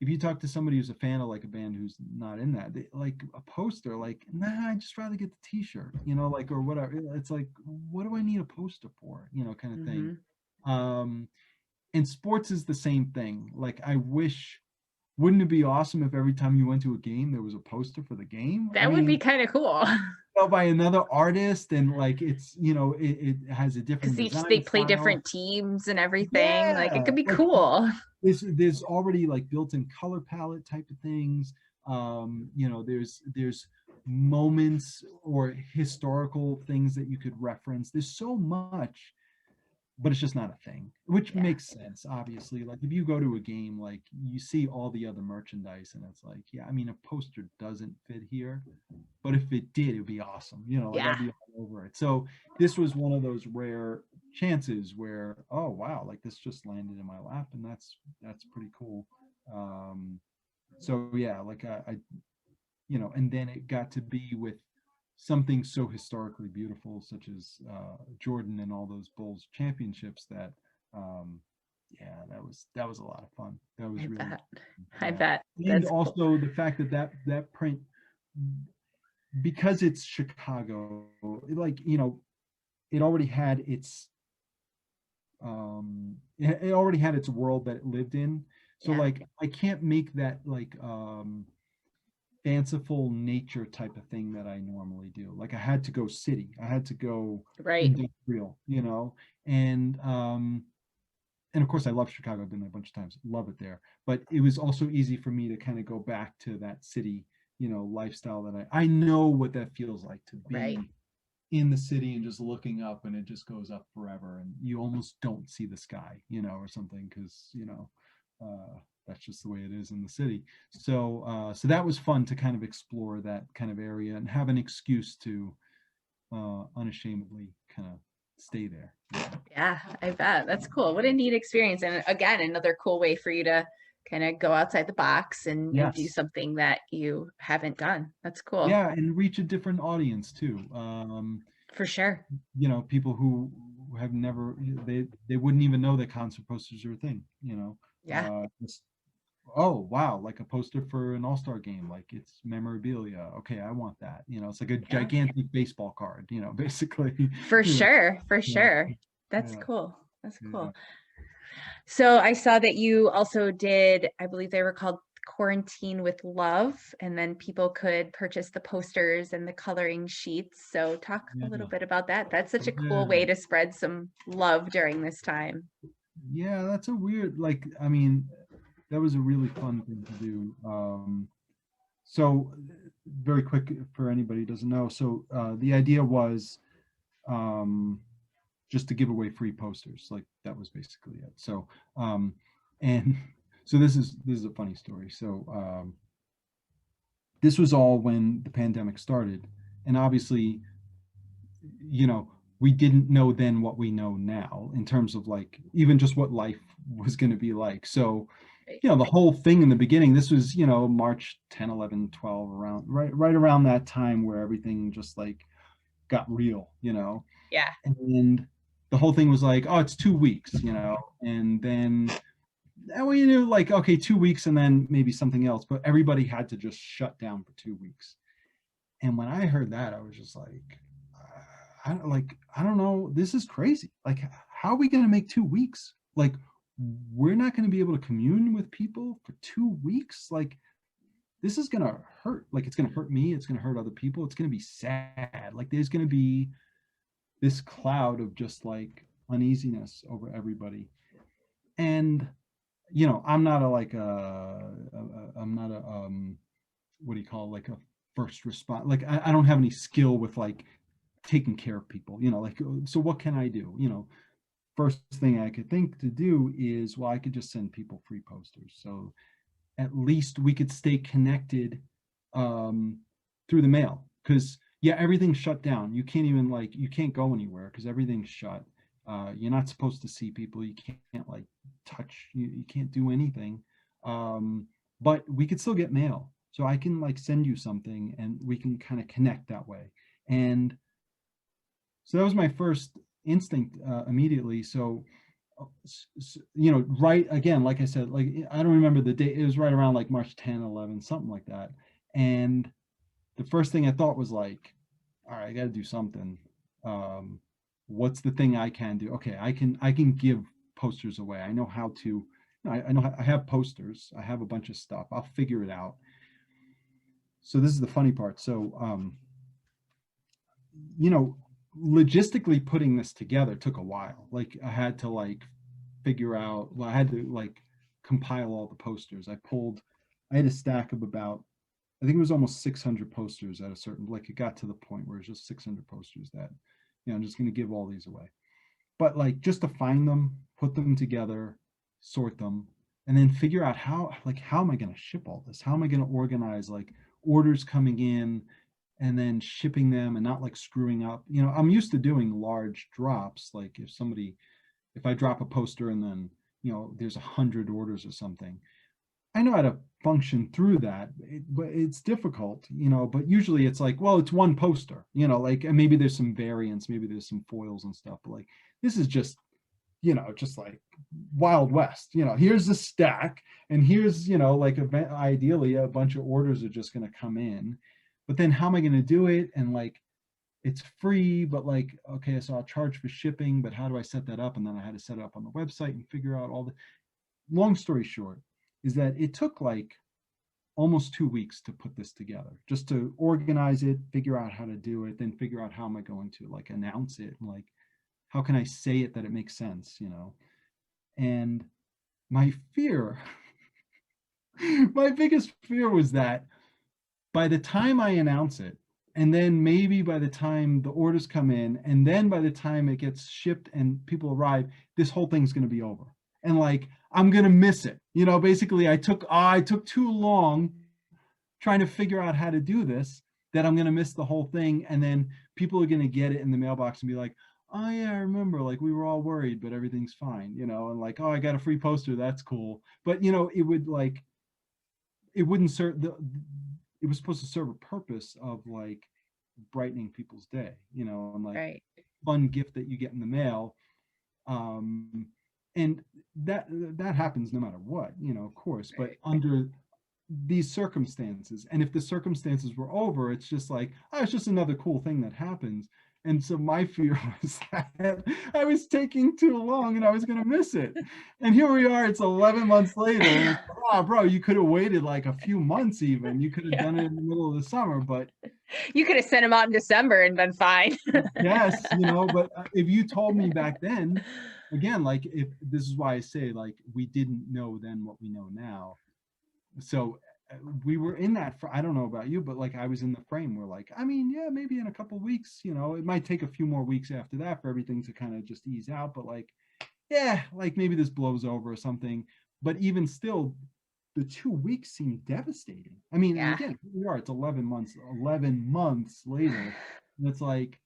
if you talk to somebody who's a fan of like a band who's not in that, like a poster, like, nah, I'd just rather get the t-shirt, like, or whatever. It's like, what do I need a poster for? Kind of thing.
Hmm.
Um, and sports is the same thing. Like, wouldn't it be awesome if every time you went to a game there was a poster for the game? I
That would be
mean,
kind of cool
by another artist, and like it's it has a different
because each they
design
play
style.
different teams and everything. Like it
Yeah,
could be
like
cool.
there's already like built-in color palette type of things. There's moments or historical things that you could reference. There's so much, but it's just not a thing, which
Yeah.
makes sense, obviously. Like if you go to a game, like you see all the other merchandise and it's like, yeah, I mean, a poster doesn't fit here, but if it did, it'd be awesome, like
Yeah.
I'd be all over it. So this was one of those rare chances where, oh wow, like this just landed in my lap, and that's pretty cool. So yeah, like and then it got to be with something so historically beautiful such as Jordan and all those Bulls championships that yeah, that was a lot of fun. That was
I
really
bet. I
yeah.
bet.
And
That's cool.
also the fact that print, because it's Chicago, like it already had its it already had its world that it lived in. So
Yeah.
like I can't make that like fanciful nature type of thing that I normally do. Like I had to go city, I had to go
Right.
industrial, and of course I love Chicago. I've been there a bunch of times, love it there. But it was also easy for me to kind of go back to that city, lifestyle that I know what that feels like to
Right.
be in the city and just looking up and it just goes up forever and you almost don't see the sky, or something, because that's just the way it is in the city. So that was fun to kind of explore that kind of area and have an excuse to unashamedly kind of stay there.
Yeah, I bet. That's cool. What a neat experience. And again, another cool way for you to kind of go outside the box and do
Yes.
something that you haven't done. That's cool.
Yeah, and reach a different audience too.
For sure.
People who have never, they wouldn't even know that concert posters are a thing,
Yeah.
just, oh wow, like a poster for an all-star game, like it's memorabilia, okay, I want that, it's like a
Yeah.
gigantic baseball card, basically.
For
you know
sure. For
yeah,
sure. That's
yeah,
cool. That's
yeah,
cool. So I saw that you also did, I believe they were called Quarantine with Love, and then people could purchase the posters and the coloring sheets. So talk a little
yeah,
bit about that. That's such a cool
yeah.
way to spread some love during this time.
Yeah, that's a weird, like, I mean, that was a really fun thing to do. So very quick for anybody who doesn't know. So the idea was um, just to give away free posters. Like that was basically it. So and so this is a funny story. So this was all when the pandemic started, and obviously, you know, we didn't know then what we know now in terms of like even just what life was going to be like. So
Right.
the whole thing in the beginning, this was March 10, 11, 12, around right around that time where everything just like got real,
Yeah.
and the whole thing was like, oh, it's 2 weeks, and then we knew like, okay, 2 weeks and then maybe something else, but everybody had to just shut down for 2 weeks. And when I heard that, I was just like, I don't know, this is crazy. Like, how are we going to make 2 weeks? Like, we're not going to be able to commune with people for 2 weeks. Like, this is going to hurt. Like, it's going to hurt me. It's going to hurt other people. It's going to be sad. Like, there's going to be this cloud of just like uneasiness over everybody. And I'm not a like I'm not a what do you call it, like a first response. Like I don't have any skill with like taking care of people. Like, so what can I do? First thing I could think to do is, well, I could just send people free posters. So at least we could stay connected um, through the mail. Because yeah, everything's shut down. You can't even like, you can't go anywhere because everything's shut. You're not supposed to see people. You can't like touch. You can't do anything. Um, but we could still get mail. So I can like send you something and we can kind of connect that way. And so that was my first instinct immediately. So right again, like I said, like I don't remember the date. It was right around like March 10, 11, something like that. And the first thing I thought was like, all right, I got to do something. Um, what's the thing I can do? Okay, I can give posters away. I know how to. I know I have posters. I have a bunch of stuff. I'll figure it out. So this is the funny part. So you know, logistically putting this together took a while. Like I had to like figure out, well, I had to like compile all the posters. I had a stack of about, I think it was almost 600 posters at a certain, like it got to the point where it's just 600 posters that, I'm just going to give all these away. But like just to find them, put them together, sort them, and then figure out how am I going to ship all this? How am I going to organize like orders coming in and then shipping them and not like screwing up. I'm used to doing large drops. Like if I drop a poster and then, there's 100 orders or something, I know how to function through that, but it's difficult, but usually it's like, well, it's one poster, like, and maybe there's some variants, maybe there's some foils and stuff, but like, this is just, just like Wild West, here's the stack and here's, like ideally a bunch of orders are just going to come in, but then how am I going to do it? And like, it's free, but like, okay, so I'll charge for shipping, but how do I set that up? And then I had to set it up on the website and figure out all the, long story short is that it took like almost 2 weeks to put this together, just to organize it, figure out how to do it, then figure out how am I going to like announce it, and like how can I say it that it makes sense, And my fear, my biggest fear was that by the time I announce it, and then maybe by the time the orders come in, and then by the time it gets shipped and people arrive, this whole thing's going to be over. And like, I'm going to miss it. Basically I took too long trying to figure out how to do this that I'm going to miss the whole thing. And then people are going to get it in the mailbox and be like, oh yeah, I remember, like we were all worried, but everything's fine, and like, oh, I got a free poster. That's cool. But it would like, it wouldn't serve it was supposed to serve a purpose of like brightening people's day, and like
Right.
fun gift that you get in the mail. Um, and that happens no matter what, of course, but under these circumstances, and if the circumstances were over, it's just like, oh, it's just another cool thing that happens. And so my fear was that I was taking too long and I was going to miss it. And here we are, it's 11 months later, and it's, oh, bro, you could have waited like a few months even. You could have done it in the middle of the summer, but
You could have sent them out in December and been fine.
yes, but if you told me back then, again, like, if this is why I say, like, we didn't know then what we know now. So we were in that, I don't know about you, but like I was in the frame where, like, I mean, yeah, maybe in a couple of weeks, it might take a few more weeks after that for everything to kind of just ease out, but like, yeah, like maybe this blows over or something. But even still, the 2 weeks seemed devastating. I mean, and
Yeah.
again, here we are, it's 11 months later, and it's like,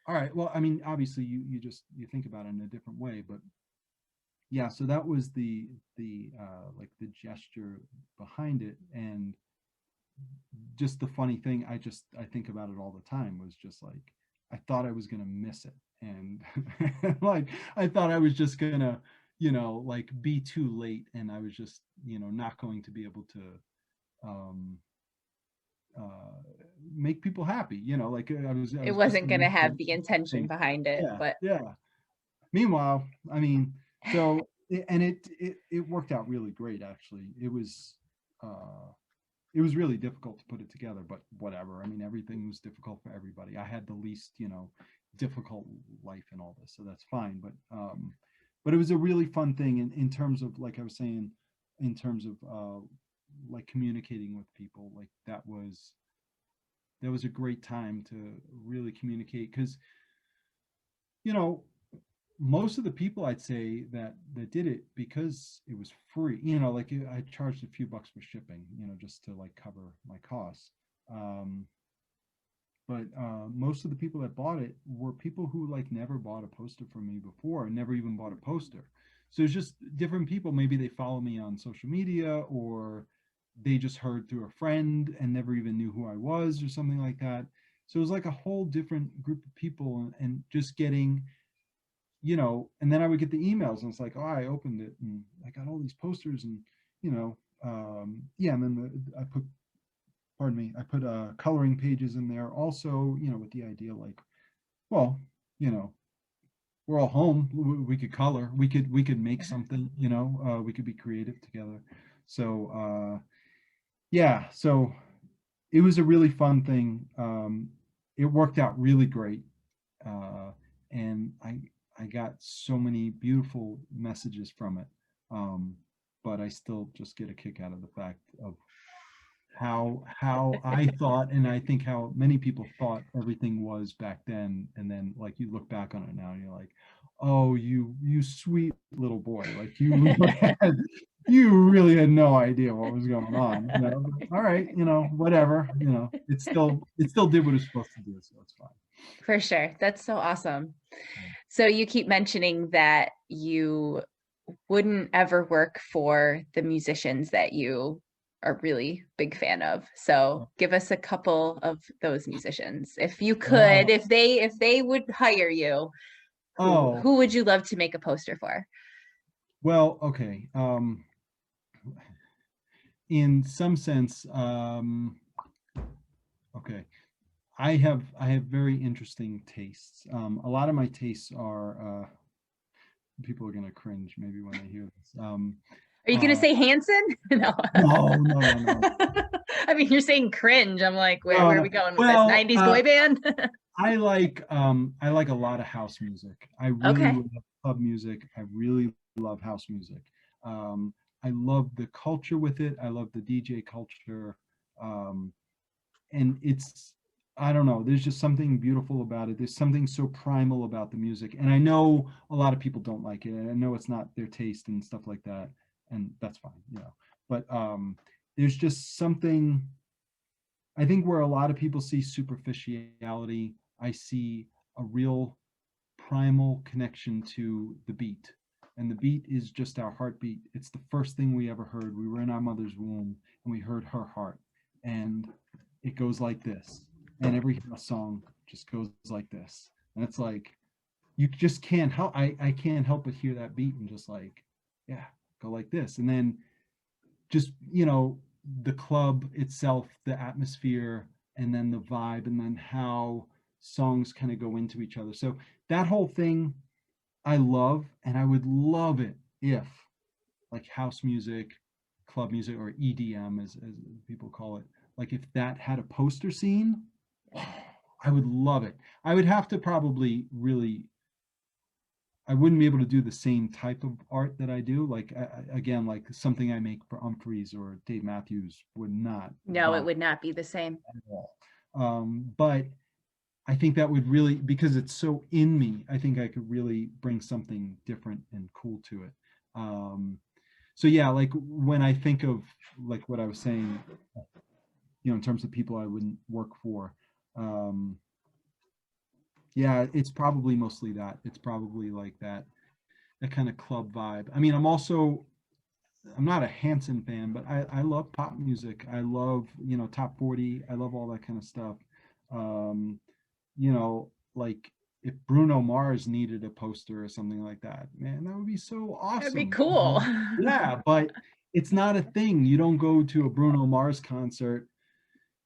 all right, well, I mean, obviously you think about it in a different way, but yeah, so that was the like the gesture behind it. And just the funny thing, I think about it all the time, was just like, I thought I was gonna miss it. And like, I thought I was just gonna, like, be too late, and I was just, not going to be able to um make people happy, like, I
It
was just
wasn't
gonna
going to
miss
have
the
the intention
thing.
behind it,
Yeah,
but
yeah. Meanwhile, I mean, so and it worked out really great, actually. Uh it was really difficult to put it together, but whatever. I mean, everything was difficult for everybody. I had the least, difficult life in all this, so that's fine. But it was a really fun thing in terms of, like I was saying, in terms of like communicating with people. Like, that was a great time to really communicate, because you know most of the people, I'd say, that did it because it was free. Like, I charged a few bucks for shipping, just to like cover my costs. Um, but most of the people that bought it were people who like never bought a poster from me before, and never even bought a poster. So it's just different people. Maybe they follow me on social media, or they just heard through a friend and never even knew who I was, or something like that. So it was like a whole different group of people, and just getting, and then I would get the emails, and it's like, oh, I opened it and I got all these posters, and yeah, and then I put, pardon me, I put coloring pages in there also, with the idea, like, well, you know, we're all home, we could color, we could make something, we could be creative together. So yeah, so it was a really fun thing. It worked out really great. uh, and I got so many beautiful messages from it. But I still just get a kick out of the fact of how I thought, and I think how many people thought everything was back then, and then, like, you look back on it now and you're like, oh, you sweet little boy, like, you really had no idea what was going on. All right, whatever, it still did what it's supposed to do, so it's fine.
for sure. That's so awesome. So you keep mentioning that you wouldn't ever work for the musicians that you are really big fan of. So give us a couple of those musicians. If you could,
Wow.
if they would hire you, who
Oh,
who would you love to make a poster for?
well, okay. In some sense, okay. I have very interesting tastes. A lot of my tastes are, people are gonna cringe maybe when they hear this.
Are you going to
Uh,
say Hanson? No.
no, no, no, no,
I mean, you're saying cringe. I'm like, where
no,
are
no.
we going with this?
Well,
90s boy band?
I like a lot of house music. I really
Okay.
love club music. I really love house music. Um, I love the culture with it. I love the DJ culture. Um, and it's, I don't know, there's just something beautiful about it. There's something so primal about the music, and I know a lot of people don't like it, and I know it's not their taste and stuff like that, and that's fine, but there's just something, I think, where a lot of people see superficiality, I see a real primal connection to the beat. And the beat is just our heartbeat. It's the first thing we ever heard. We were in our mother's womb and we heard her heart. And it goes like this. And every song just goes like this. And it's like, you just can't help, I can't help but hear that beat and just like, yeah, go like this. And then just, the club itself, the atmosphere, and then the vibe, and then how songs kind of go into each other. So that whole thing I love, and I would love it if like house music, club music, or EDM as people call it, like if that had a poster scene, I would love it. I would have to probably really, I wouldn't be able to do the same type of art that I do. Like again, like something I make for Umphrey's or Dave Matthews would not
No, it
vibe
would not be the same.
at all. But I think that would really, because it's so in me, I think I could really bring something different and cool to it. So yeah, like when I think of like what I was saying, in terms of people I wouldn't work for, um, yeah, it's probably mostly that. It's probably like that kind of club vibe. I mean, I'm not a Hanson fan, but I love pop music. I love, top 40. I love all that kind of stuff. Um, like if Bruno Mars needed a poster or something like that, man, that would be so
That'd be
awesome.
cool.
Yeah, but it's not a thing. You don't go to a Bruno Mars concert,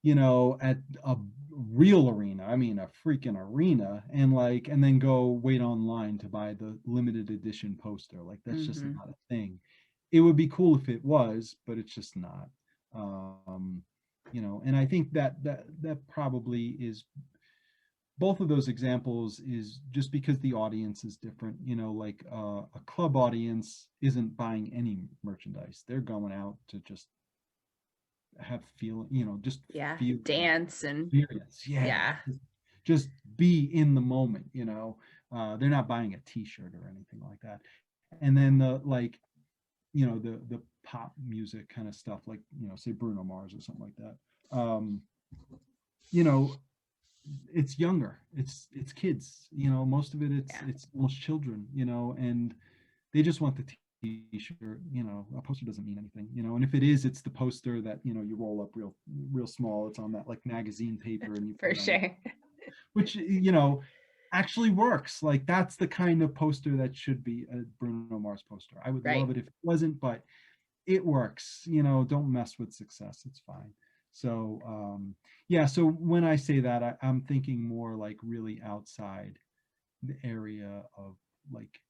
at a real arena. I mean, a freaking arena, and then go wait online to buy the limited edition poster. Like that's just
Hmm.
not a thing. It would be cool if it was, but it's just not. Um, and I think that probably is, both of those examples is just because the audience is different. Like a club audience isn't buying any merchandise. They're going out to just have feel, just
Yeah,
feel the
dance and
experience. Yeah,
yeah.
just be in the moment. They're not buying a T-shirt or anything like that. And then the like, the pop music kind of stuff, like say Bruno Mars or something like that. You know, it's younger. It's kids. Most of it,
Yeah.
it's almost children. And they just want the T-shirt. A poster doesn't mean anything. And if it is, it's the poster that you roll up real small. It's on that like magazine paper, and you put
For
it on,
sure.
which actually works. Like that's the kind of poster that should be a Bruno Mars poster. I would
Right.
love it if it wasn't, but it works. Don't mess with success. It's fine. So yeah. So when I say that, I'm thinking more like really outside the area of like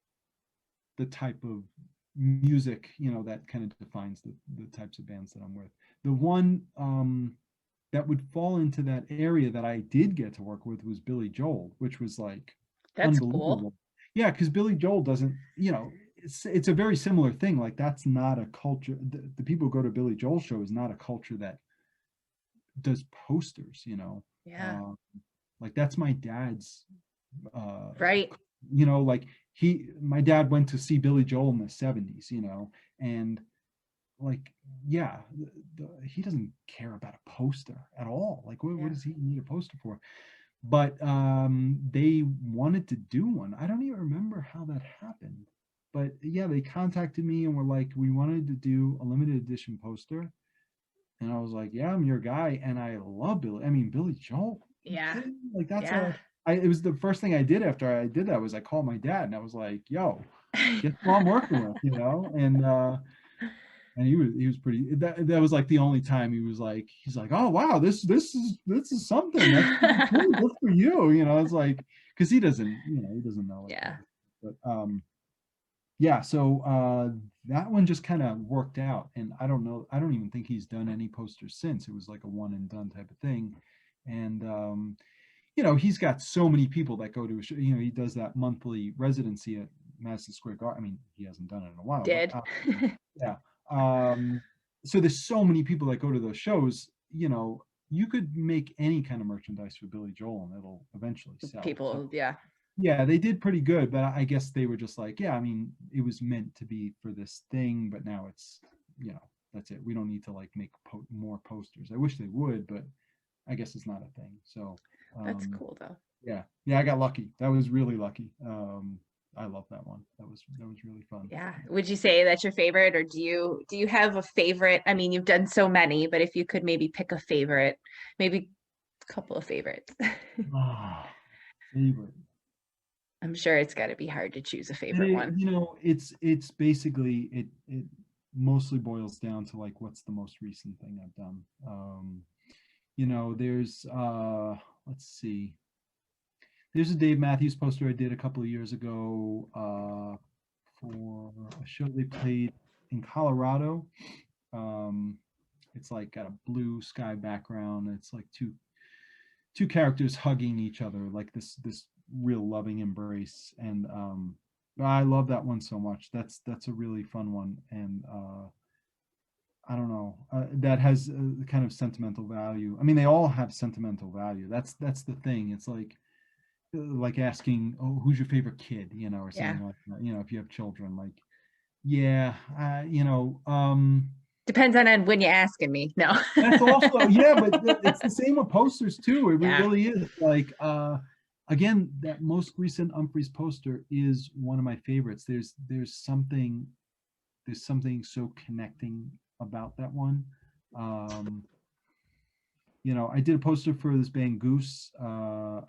the type of music, that kind of defines the types of bands that I'm with. The one that would fall into that area that I did get to work with was Billy Joel, which was like
That's cool.
unbelievable. Yeah, because Billy Joel doesn't, it's a very similar thing. Like that's not a culture. The people who go to Billy Joel show is not a culture that does posters.
Yeah.
Um, like that's my dad's uh
Right.
like my dad went to see Billy Joel in the 70s, and like yeah, he doesn't care about a poster at all. Like what
Yeah.
does he need a poster for? But they wanted to do one. I don't even remember how that happened, but yeah, they contacted me and were like, we wanted to do a limited edition poster. And I was like, yeah, I'm your guy. And I love Billy. I mean, Billy Joel. Are you
Yeah.
kidding me? Like
Yeah.
it was the first thing I did after I did that was I called my dad and I was like, yo, guess who I'm working with, and he was pretty, that was like the only time he's like, oh wow, this is something that's pretty cool. Good for you. It's like, because he doesn't know it.
Yeah.
But yeah, so that one just kind of worked out, and I don't know, I don't even think he's done any posters since. It was like a one and done type of thing. And he's got so many people that go to a show. He does that monthly residency at Madison Square Garden. I mean, he hasn't done it in a while, but
Did.
yeah. um so there's so many people that go to those shows. You could make any kind of merchandise for Billy Joel and it'll eventually sell. So
People, yeah.
yeah, they did pretty good, but I guess they were just like, yeah, I mean, it was meant to be for this thing, but now it's, that's it. We don't need to like make more posters. I wish they would, but I guess it's not a thing. So
That's
um
cool though.
yeah, I got lucky. That was really lucky. I love that one. That was really fun.
Yeah. Would you say that's your favorite, or do you have a favorite? I mean, you've done so many, but if you could maybe pick a favorite, maybe a couple of favorites.
Ah, favorite.
I'm sure it's got to be hard to choose a
And
favorite one.
it's basically it mostly boils down to like what's the most recent thing I've done. There's let's see. There's a Dave Matthews poster I did a couple of years ago for a show they played in Colorado. Um, it's like got a blue sky background. It's like two characters hugging each other, like this real loving embrace. And I love that one so much. That's a really fun one, and I don't know, that has a kind of sentimental value. I mean, they all have sentimental value. That's the thing. It's like asking, oh, who's your favorite kid, or
Yeah.
something like that. If you have children, like, yeah,
Depends on when you're asking me. No.
that's also, yeah, but it's the same with posters too. It
Yeah.
really is. Like, again, that most recent Umphrey's poster is one of my favorites. There's something so connecting about that one. Um, I did a poster for this band Goose. I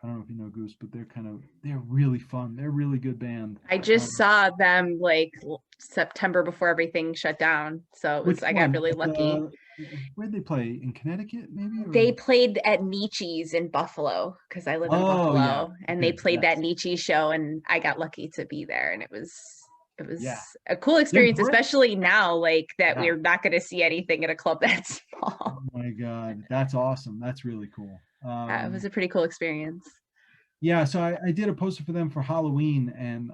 don't know if you know Goose, but they're really fun. They're a really good band.
I just saw them like September before everything shut down. So
Which
I got
one?
really lucky.
Where'd they play? In Connecticut, maybe?
They played at Mcgee's in Buffalo because I live in
Oh yeah.
Buffalo, and they
Okay.
played that
Yes.
Nietzsche show, and I got lucky to be there, and it was
Yeah.
a cool
They're
experience,
great.
especially now, like that
Yeah.
we're not going to see anything at a club that
Oh
small.
my God. That's awesome. That's really cool.
It was a pretty cool experience.
Yeah. So I did a poster for them for Halloween, and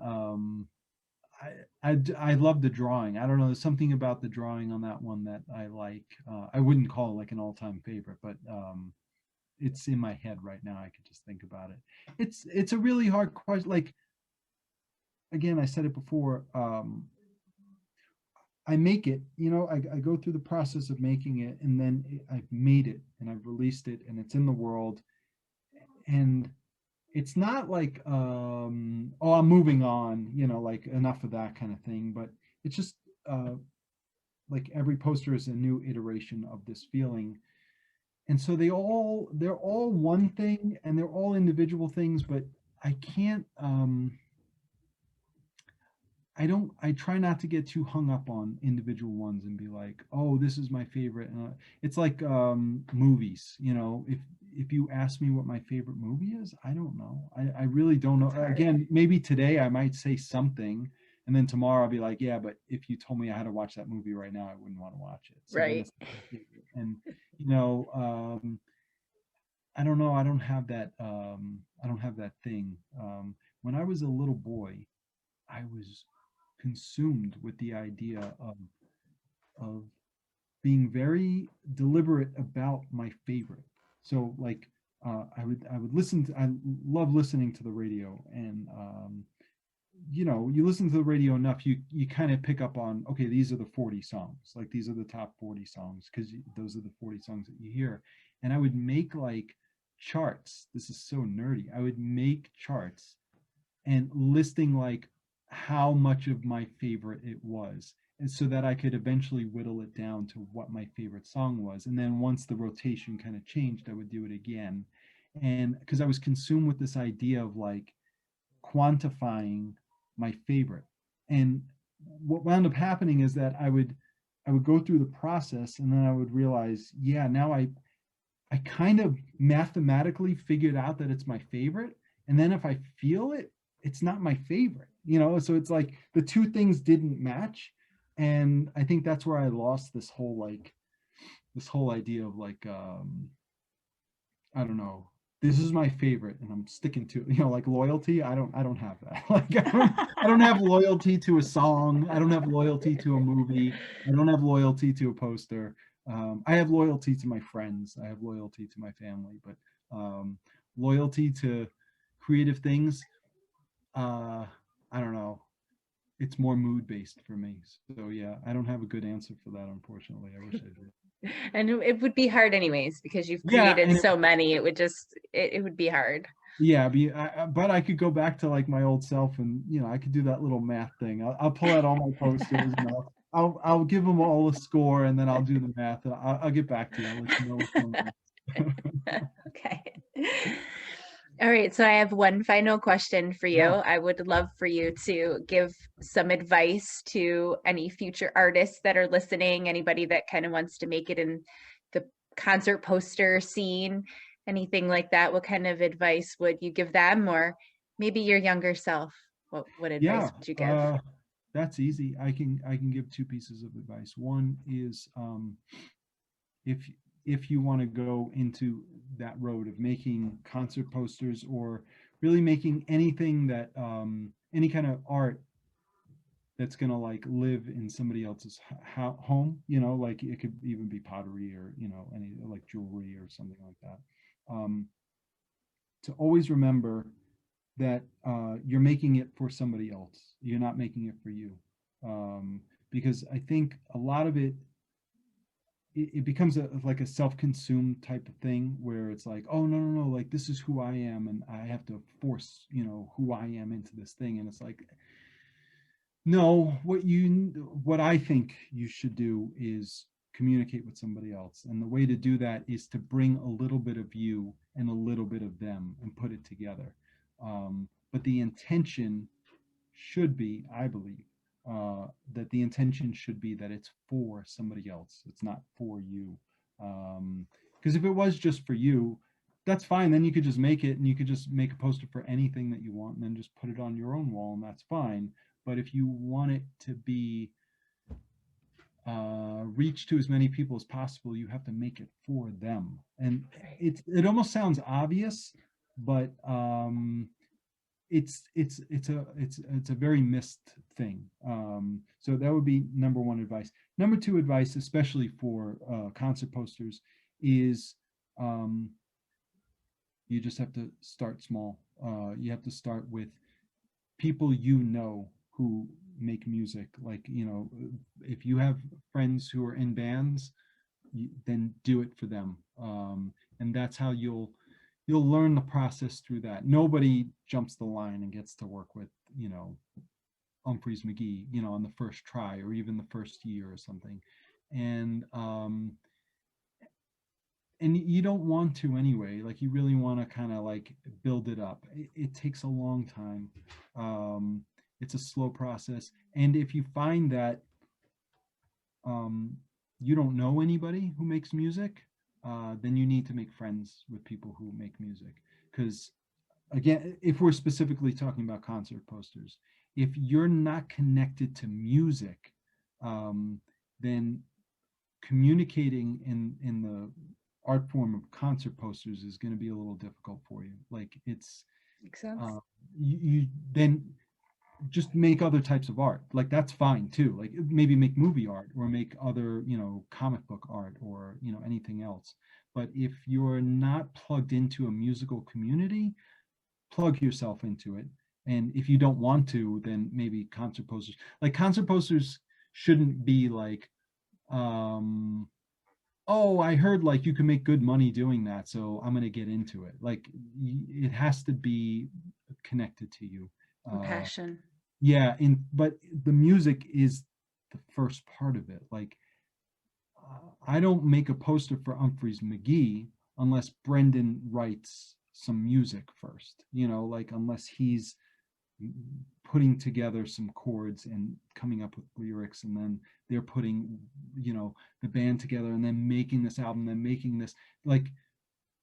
I love the drawing. I don't know. There's something about the drawing on that one that I like. I wouldn't call it like an all-time favorite, but it's in my head right now. I could just think about it. It's a really hard question. Like, again, I said it before. I make it, I go through the process of making it, and then I've made it and I've released it and it's in the world. And it's not like, oh, I'm moving on, like enough of that kind of thing. But it's just like every poster is a new iteration of this feeling. And so they're all one thing and they're all individual things, but I can't, I try not to get too hung up on individual ones and be like, oh, this is my favorite. It's like movies, if you ask me what my favorite movie is, I don't know. I really don't know. Again, maybe today I might say something, and then tomorrow I'll be like, yeah, but if you told me I had to watch that movie right now, I wouldn't want to watch it. So then
Right.
it's and I don't know. I don't have that thing. When I was a little boy, I was consumed with the idea of being very deliberate about my favorite. So like I would listen to, I love listening to the radio, and you listen to the radio enough, you kind of pick up on, okay, these are the 40 songs, like these are the top 40 songs, because those are the 40 songs that you hear. And I would make like charts. This is so nerdy. I would make charts and listing like how much of my favorite it was, and so that I could eventually whittle it down to what my favorite song was. And then once the rotation kind of changed, I would do it again. And because I was consumed with this idea of like quantifying my favorite. And what wound up happening is that I would go through the process, and then I would realize, yeah, now I kind of mathematically figured out that it's my favorite. And then if I feel it, it's not my favorite, so it's like the two things didn't match. And I think that's where I lost this whole idea of like, I don't know, this is my favorite and I'm sticking to it, like loyalty. I don't have that. Like I don't have loyalty to a song. I don't have loyalty to a movie. I don't have loyalty to a poster. I have loyalty to my friends. I have loyalty to my family, but loyalty to creative things, I don't know. It's more mood based for me. So yeah, I don't have a good answer for that, unfortunately. I wish I did.
And it would be hard anyways because you've
Yeah,
created
and
so many. It would just it would be hard.
yeah, but I could go back to like my old self, and I could do that little math thing. I'll pull out all my posters, and I'll give them all a score, and then I'll do the math, and I'll get back to you. I'll let you know what's going on.
Okay. All right, so I have one final question for you.
Yeah.
I would love for you to give some advice to any future artists that are listening, anybody that kind of wants to make it in the concert poster scene, anything like that. What kind of advice would you give them, or maybe your younger self? What advice
Yeah,
would you give?
that's easy. I can give two pieces of advice. One is if if you want to go into that road of making concert posters or really making anything that any kind of art that's gonna like live in somebody else's home, like it could even be pottery or any like jewelry or something like that. Um, to always remember that you're making it for somebody else. You're not making it for you. Because I think a lot of it becomes like a self-consumed type of thing where it's like, oh no, like this is who I am and I have to force, who I am into this thing. And it's like, no, what I think you should do is communicate with somebody else. And the way to do that is to bring a little bit of you and a little bit of them and put it together. But the intention should be, I believe, that the intention should be that it's for somebody else. It's not for you. Because if it was just for you, that's fine. Then you could just make it and you could just make a poster for anything that you want and then just put it on your own wall and that's fine. But if you want it to be reach to as many people as possible, you have to make it for them. And it almost sounds obvious, but it's a very missed thing. So that would be number one advice. Number two advice, especially for concert posters, is you just have to start small. You have to start with people who make music. Like, if you have friends who are in bands, then do it for them. And that's how you'll learn the process through that. Nobody jumps the line and gets to work with, Umphrey's Mcgee, on the first try or even the first year or something. And and you don't want to anyway. Like, you really want to kind of like build it up. It takes a long time. It's a slow process. And if you find that um, you don't know anybody who makes music, then you need to make friends with people who make music. Because again, if we're specifically talking about concert posters, if you're not connected to music, then communicating in the art form of concert posters is going to be a little difficult for you. Like, it's
Makes sense.
you then just make other types of art. Like, that's fine too. Like, maybe make movie art or make other, comic book art or, anything else. But if you're not plugged into a musical community, plug yourself into it. And if you don't want to, then maybe concert posters shouldn't be like, oh, I heard like you can make good money doing that, so I'm going to get into it. Like, it has to be connected to you.
Compassion.
Yeah, but the music is the first part of it. Like, I don't make a poster for Umphrey's Mcgee unless Brendan writes some music first. Like, unless he's putting together some chords and coming up with lyrics, and then they're putting, the band together and then making this album, then making this. Like,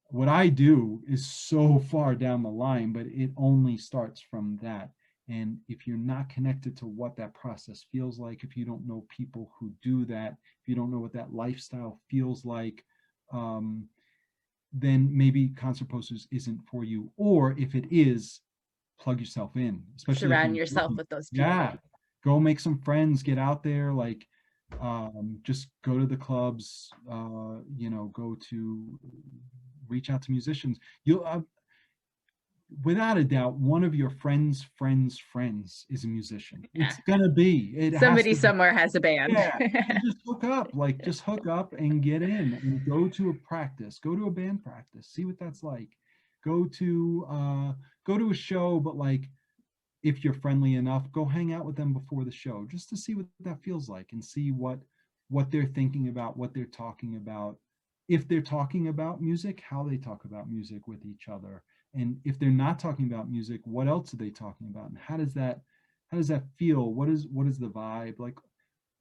what I do is so far down the line, but it only starts from that. And if you're not connected to what that process feels like, if you don't know people who do that, if you don't know what that lifestyle feels like, then maybe concert posters isn't for you. Or if it is, plug yourself in, especially if
Surround
you're
yourself
looking.
with those
Yeah,
people.
go make some friends, get out there, like, just go to the clubs, go to reach out to musicians. You'll without a doubt, one of your friends is a musician.
Yeah.
It's gonna be, it has
Somebody
to be.
somewhere has a band.
Yeah, and just hook up, like, just hook up and get in and go to a practice, go to a band practice, see what that's like. Go to a show, but like, if you're friendly enough, go hang out with them before the show just to see what that feels like and see what they're thinking about, what they're talking about. If they're talking about music, how they talk about music with each other. And if they're not talking about music, what else are they talking about? And how does that feel? What is the vibe? Like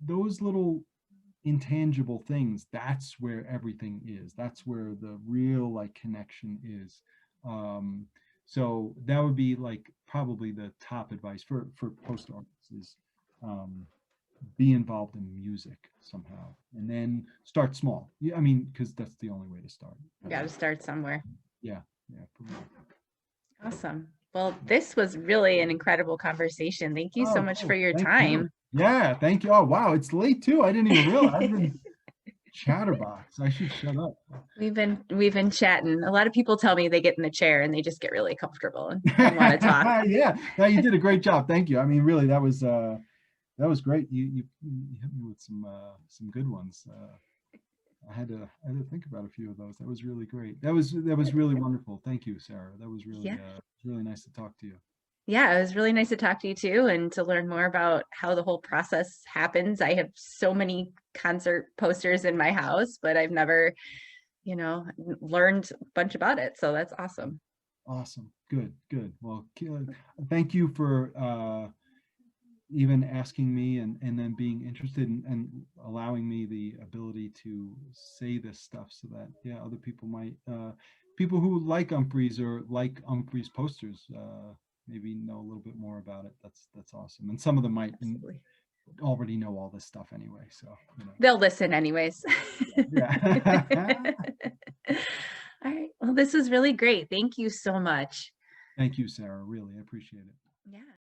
those little intangible things, that's where everything is. That's where the real like connection is. um so that would be like probably the top advice for post artists is um be involved in music somehow, and then start small. Yeah, I mean, because that's the only way to start.
Got to start somewhere.
Yeah, yeah, for real.
Awesome. Well, this was really an incredible conversation. Thank you so
Oh,
much for
cool.
your
Thank you.
time.
Yeah, thank you. Oh, wow, it's late too. I didn't even realize. I've been chatterbox. I should shut up.
We've been chatting. A lot of people tell me they get in the chair and they just get really comfortable and want to talk.
Yeah, no, you did a great job. Thank you. I mean, really, that was great. You hit me with some good ones. I had to think about a few of those. That was really great. That was really wonderful. Thank you, Sarah. That was
Yeah.
really nice to talk to you.
Yeah, it was really nice to talk to you too and to learn more about how the whole process happens. I have so many concert posters in my house, but I've never, learned a bunch about it. So that's awesome.
Awesome. Good, good. Well, thank you for even asking me and then being interested and allowing me the ability to say this stuff so that, yeah, other people might, people who like Umphrey's or like Umphrey's posters, maybe know a little bit more about it. That's awesome. And some of them might
Absolutely.
already know all this stuff anyway. So,
They'll listen anyways.
yeah.
All right. Well, this was really great. Thank you so much.
Thank you, Sarah. Really, I appreciate it.
Yeah.